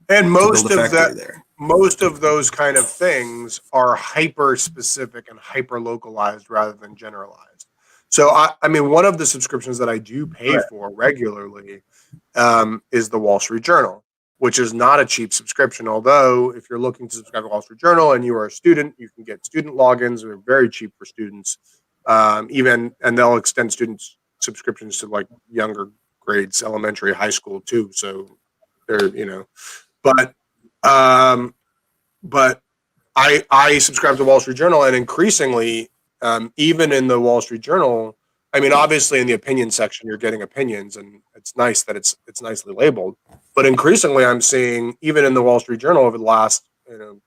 And most of that, there. most of those kind of things are hyper specific and hyper localized rather than generalized. So I mean, one of the subscriptions that I do pay for regularly is the Wall Street Journal, which is not a cheap subscription. Although if you're looking to subscribe to Wall Street Journal and you are a student, you can get student logins. They're very cheap for students, even, and they'll extend students subscriptions to like younger grades, elementary, high school too. So they're, you know, but but I subscribe to Wall Street Journal, and increasingly, even in the Wall Street Journal, I mean, obviously in the opinion section, you're getting opinions, and it's nice that it's nicely labeled. But increasingly, I'm seeing even in the Wall Street Journal over the last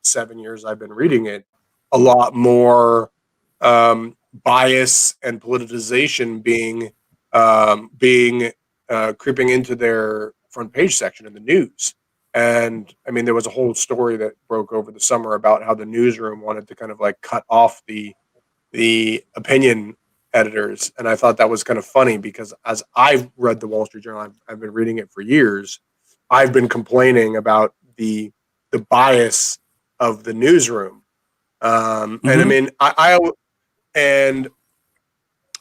7 years I've been reading it, a lot more bias and politicization being creeping into their front page section in the news. And I mean, there was a whole story that broke over the summer about how the newsroom wanted to kind of like cut off the opinion editors, and I thought that was kind of funny because as I've read the Wall Street Journal, I've been reading it for years. I've been complaining about the bias of the newsroom, and I mean, and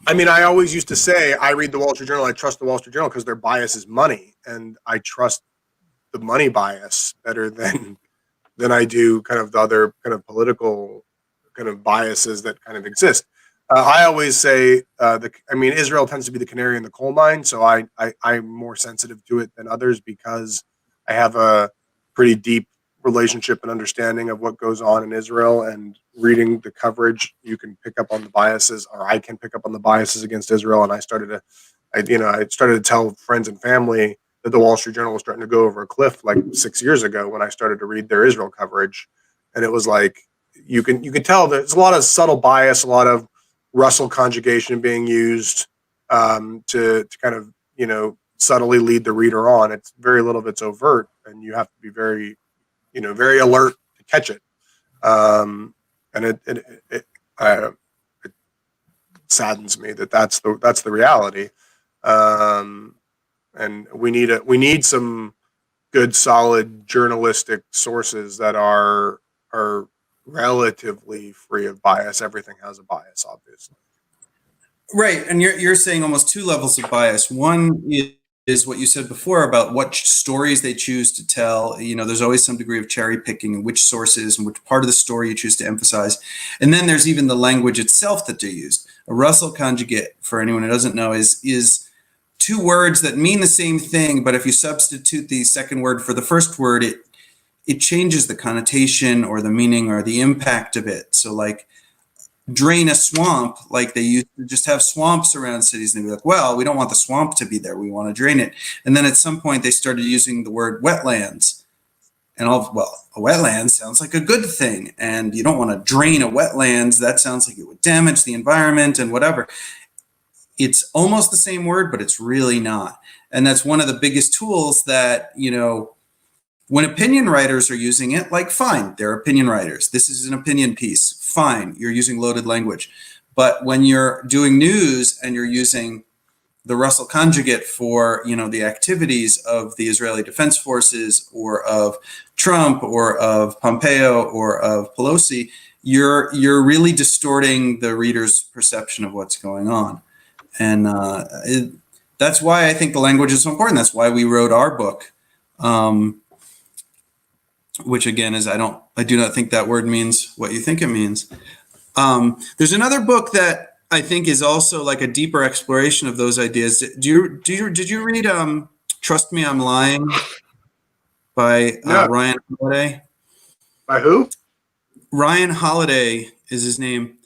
I mean, I always used to say I read the Wall Street Journal. I trust the Wall Street Journal because their bias is money, and I trust the money bias better than I do kind of the other kind of political kind of biases that kind of exist. I always say, I mean, Israel tends to be the canary in the coal mine, so I'm more sensitive to it than others because I have a pretty deep relationship and understanding of what goes on in Israel, and reading the coverage, you can pick up on the biases, or I can pick up on the biases against Israel. And I started to tell friends and family that the Wall Street Journal was starting to go over a cliff like 6 years ago when I started to read their Israel coverage, and it was like you can tell there's a lot of subtle bias, a lot of Russell conjugation being used to kind of subtly lead the reader on. It's very little of it's overt, and you have to be very very alert to catch it. And it saddens me that that's the reality. And we need some good, solid journalistic sources that are relatively free of bias. Everything has a bias, obviously. Right, and you're saying almost two levels of bias. One is what you said before about what stories they choose to tell. You know, there's always some degree of cherry picking and which sources and which part of the story you choose to emphasize. And then there's even the language itself that they used. A Russell conjugate, for anyone who doesn't know, is two words that mean the same thing, but if you substitute the second word for the first word, it changes the connotation or the meaning or the impact of it. So like drain a swamp, like they used to just have swamps around cities, and they'd be like, well, we don't want the swamp to be there, we want to drain it. And then at some point they started using the word wetlands, and well, a wetland sounds like a good thing, and you don't want to drain a wetlands, that sounds like it would damage the environment and whatever. It's almost the same word, but it's really not. And that's one of the biggest tools that, you know, when opinion writers are using it, like, fine, they're opinion writers. This is an opinion piece. Fine, you're using loaded language. But when you're doing news and you're using the Russell conjugate for, you know, the activities of the Israeli Defense Forces or of Trump or of Pompeo or of Pelosi, you're really distorting the reader's perception of what's going on. And that's why I think the language is so important. That's why we wrote our book. Which again is I do not think that word means what you think it means. There's another book that I think is also like a deeper exploration of those ideas. Did you read Trust Me, I'm Lying by No. Ryan Holiday? By who? Ryan Holiday is his name.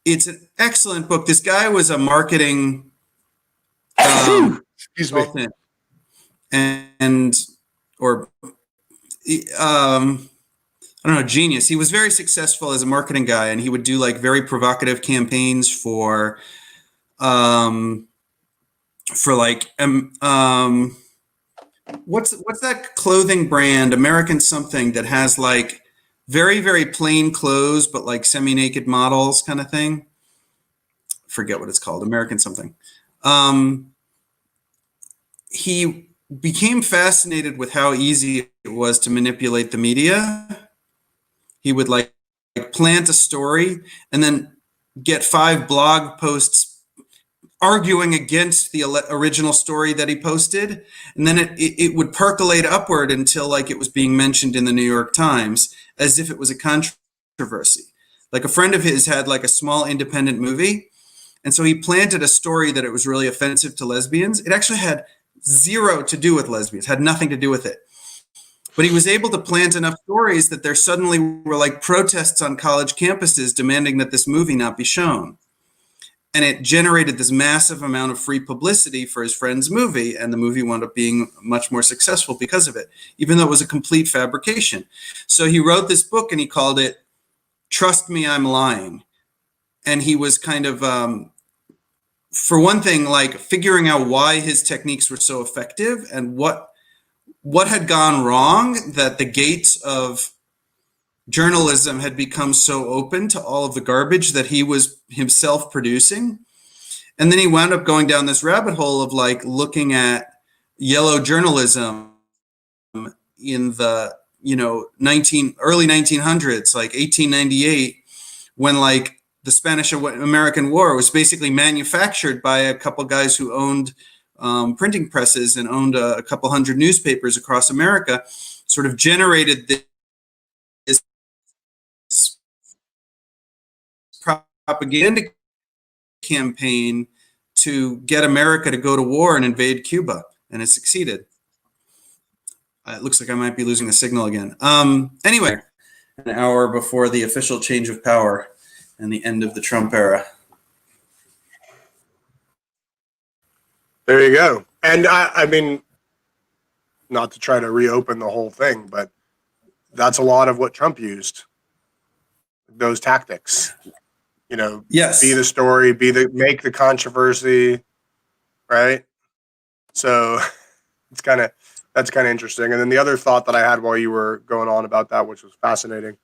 It's an excellent book. This guy was a marketing Excuse me. consultant and or I don't know, genius. He was very successful as a marketing guy, and he would do like very provocative campaigns for like what's that clothing brand, American something, that has like very, very plain clothes but like semi-naked models kind of thing. Forget what it's called, American something. He became fascinated with how easy it was to manipulate the media. He would like plant a story and then get 5 blog posts arguing against the original story that he posted, and then it would percolate upward until like it was being mentioned in the New York Times as if it was a controversy. Like a friend of his had like a small independent movie, and so he planted a story that it was really offensive to lesbians. It actually had zero to do with lesbians, had nothing to do with it. But he was able to plant enough stories that there suddenly were like protests on college campuses demanding that this movie not be shown. And it generated this massive amount of free publicity for his friend's movie, and the movie wound up being much more successful because of it, even though it was a complete fabrication. So he wrote this book and he called it Trust Me, I'm Lying. And he was kind of for one thing, like figuring out why his techniques were so effective and what had gone wrong, that the gates of journalism had become so open to all of the garbage that he was himself producing. And then he wound up going down this rabbit hole of like looking at yellow journalism in the, you know, early 1900s, like 1898, when like the Spanish-American War was basically manufactured by a couple guys who owned printing presses and owned a couple hundred newspapers across America, sort of generated this propaganda campaign to get America to go to war and invade Cuba, and it succeeded. It looks like I might be losing the signal again. Anyway, an hour before the official change of power and the end of the Trump era. There you go. And I mean, not to try to reopen the whole thing, but that's a lot of what Trump used. Those tactics, you know, Yes. be the story, make the controversy, right? So that's kind of interesting. And then the other thought that I had while you were going on about that, which was fascinating,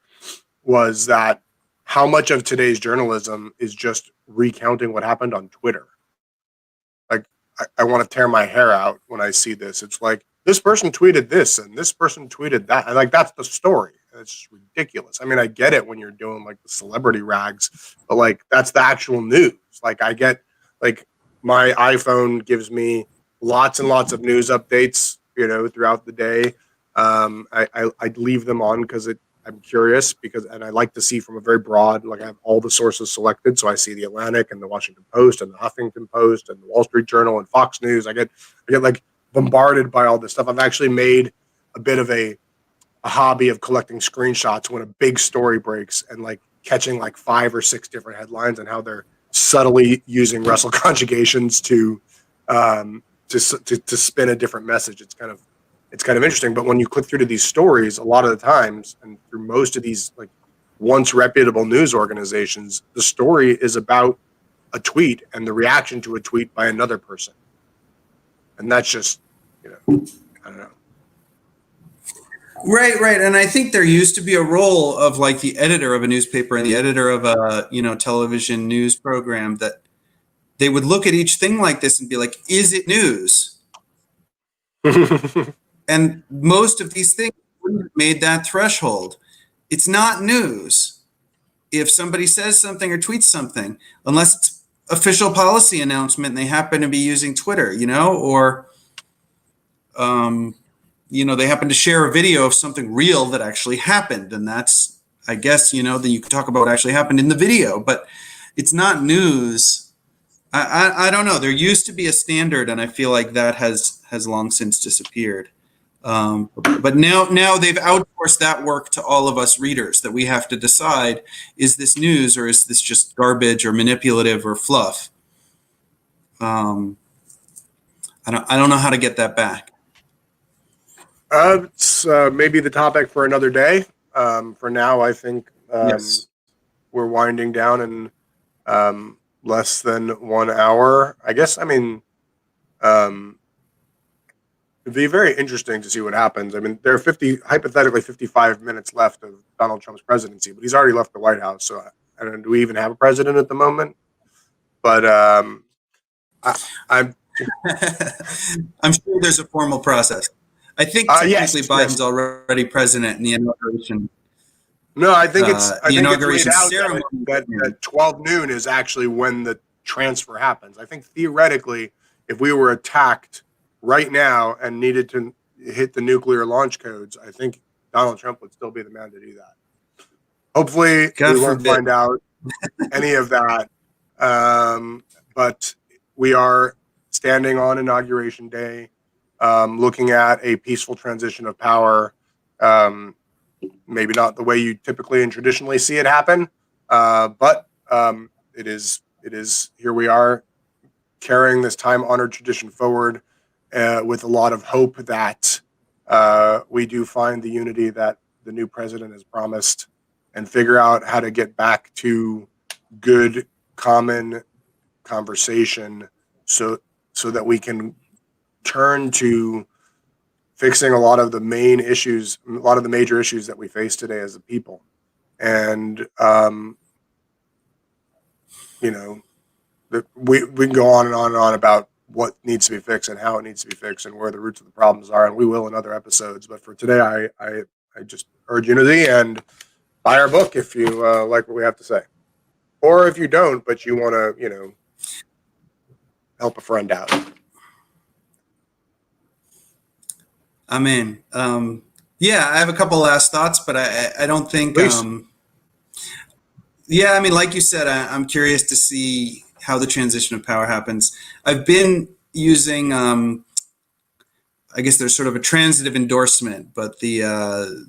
was that how much of today's journalism is just recounting what happened on Twitter. Like, I want to tear my hair out when I see this. It's like, this person tweeted this and this person tweeted that. And like, that's the story. And it's just ridiculous. I mean, I get it when you're doing like the celebrity rags, but like, that's the actual news. Like, I get like my iPhone gives me lots and lots of news updates, throughout the day. I leave them on because I'm curious and I like to see from a very broad, like I have all the sources selected. So I see the Atlantic and the Washington Post and the Huffington Post and the Wall Street Journal and Fox News. I get like bombarded by all this stuff. I've actually made a bit of a hobby of collecting screenshots when a big story breaks and like catching like 5 or 6 different headlines and how they're subtly using Russell conjugations to spin a different message. It's kind of interesting. But when you click through to these stories, a lot of the times, and through most of these like once reputable news organizations, the story is about a tweet and the reaction to a tweet by another person. And that's just, I don't know. Right. And I think there used to be a role of like the editor of a newspaper and the editor of a, television news program that they would look at each thing like this and be like, is it news? And most of these things wouldn't have made that threshold. It's not news if somebody says something or tweets something, unless it's official policy announcement and they happen to be using Twitter, or they happen to share a video of something real that actually happened. And that's, I guess, that you could talk about what actually happened in the video, but it's not news. I don't know. There used to be a standard, and I feel like that has long since disappeared. But now they've outsourced that work to all of us readers, that we have to decide, is this news or is this just garbage or manipulative or fluff? I don't know how to get that back. It's maybe the topic for another day. For now, I think Yes. we're winding down in less than 1 hour. I guess, it'd be very interesting to see what happens. I mean, there are hypothetically 55 minutes left of Donald Trump's presidency, but he's already left the White House. So I don't know, do we even have a president at the moment? But I'm I'm sure there's a formal process. I think technically yes. Biden's already president in the inauguration. No, I think it's The I think it's inauguration laid out ceremony. that 12 noon is actually when the transfer happens. I think theoretically, if we were attacked right now and needed to hit the nuclear launch codes, I think Donald Trump would still be the man to do that. Hopefully, God we won't forbid. find out any of that. But we are standing on Inauguration Day, looking at a peaceful transition of power. Maybe not the way you typically and traditionally see it happen, but it is. Here we are, carrying this time-honored tradition forward, with a lot of hope that we do find the unity that the new president has promised, and figure out how to get back to good, common conversation, so that we can turn to fixing a lot of the major issues that we face today as a people. And, we can go on and on and on about what needs to be fixed and how it needs to be fixed and where the roots of the problems are. And we will in other episodes. But for today, I just urge unity and buy our book if you like what we have to say. Or if you don't, but you want to, help a friend out. I'm in. Yeah, I have a couple last thoughts, but I don't think. Yeah, I mean, like you said, I'm curious to see how the transition of power happens. I've been using, I guess there's sort of a transitive endorsement, but the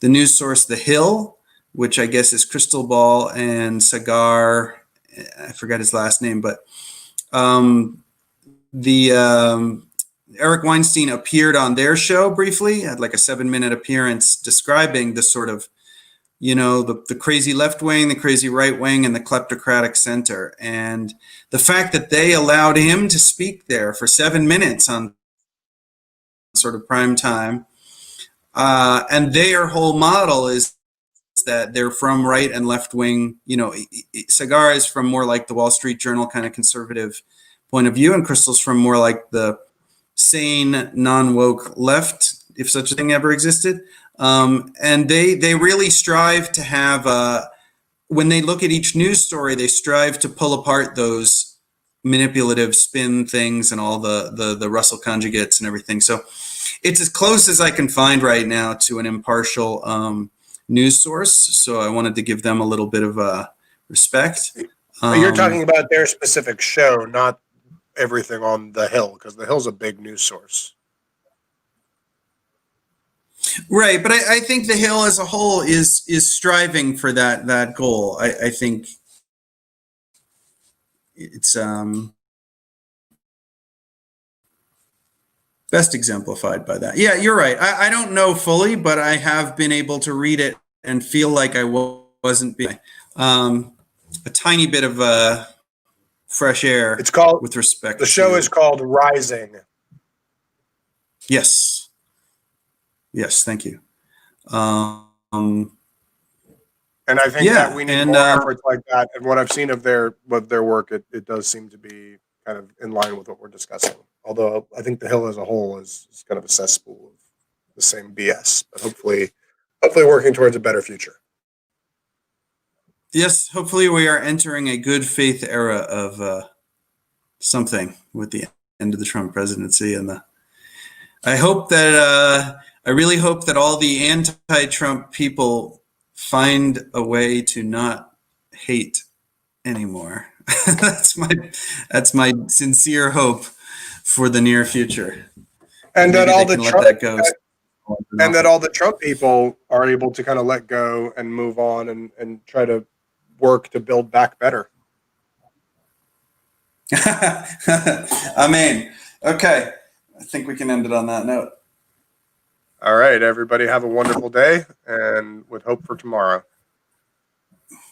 news source, The Hill, which I guess is Crystal Ball and Cigar, I forgot his last name, but Eric Weinstein appeared on their show briefly, had like a 7-minute appearance describing the sort of, the crazy left wing, the crazy right wing, and the kleptocratic center. And the fact that they allowed him to speak there for 7 minutes on sort of prime time, and their whole model is that they're from right and left wing. Cigar is from more like the Wall Street Journal kind of conservative point of view, and Crystal's from more like the sane, non-woke left, if such a thing ever existed. And they really strive to have, when they look at each news story, they strive to pull apart those manipulative spin things and all the Russell conjugates and everything. So it's as close as I can find right now to an impartial news source. So I wanted to give them a little bit of respect. But you're talking about their specific show, not everything on the Hill, because the Hill's a big news source. Right, but I think the Hill as a whole is striving for that goal. I think it's best exemplified by that. Yeah, you're right. I don't know fully, but I have been able to read it and feel like I wasn't being a tiny bit of fresh air. It's called, with respect. The show is called Rising. Yes. Yes. Thank you. And I think that we need more efforts like that. And what I've seen of their work, it does seem to be kind of in line with what we're discussing. Although I think the Hill as a whole is kind of a cesspool of the same BS. But hopefully working towards a better future. Yes, hopefully we are entering a good faith era of something with the end of the Trump presidency, and I hope that I really hope that all the anti-Trump people find a way to not hate anymore. That's my sincere hope for the near future. And that all the Trump people are able to kind of let go and move on and try to work to build back better. Amen. Okay. I think we can end it on that note. All right, everybody have a wonderful day and with hope for tomorrow.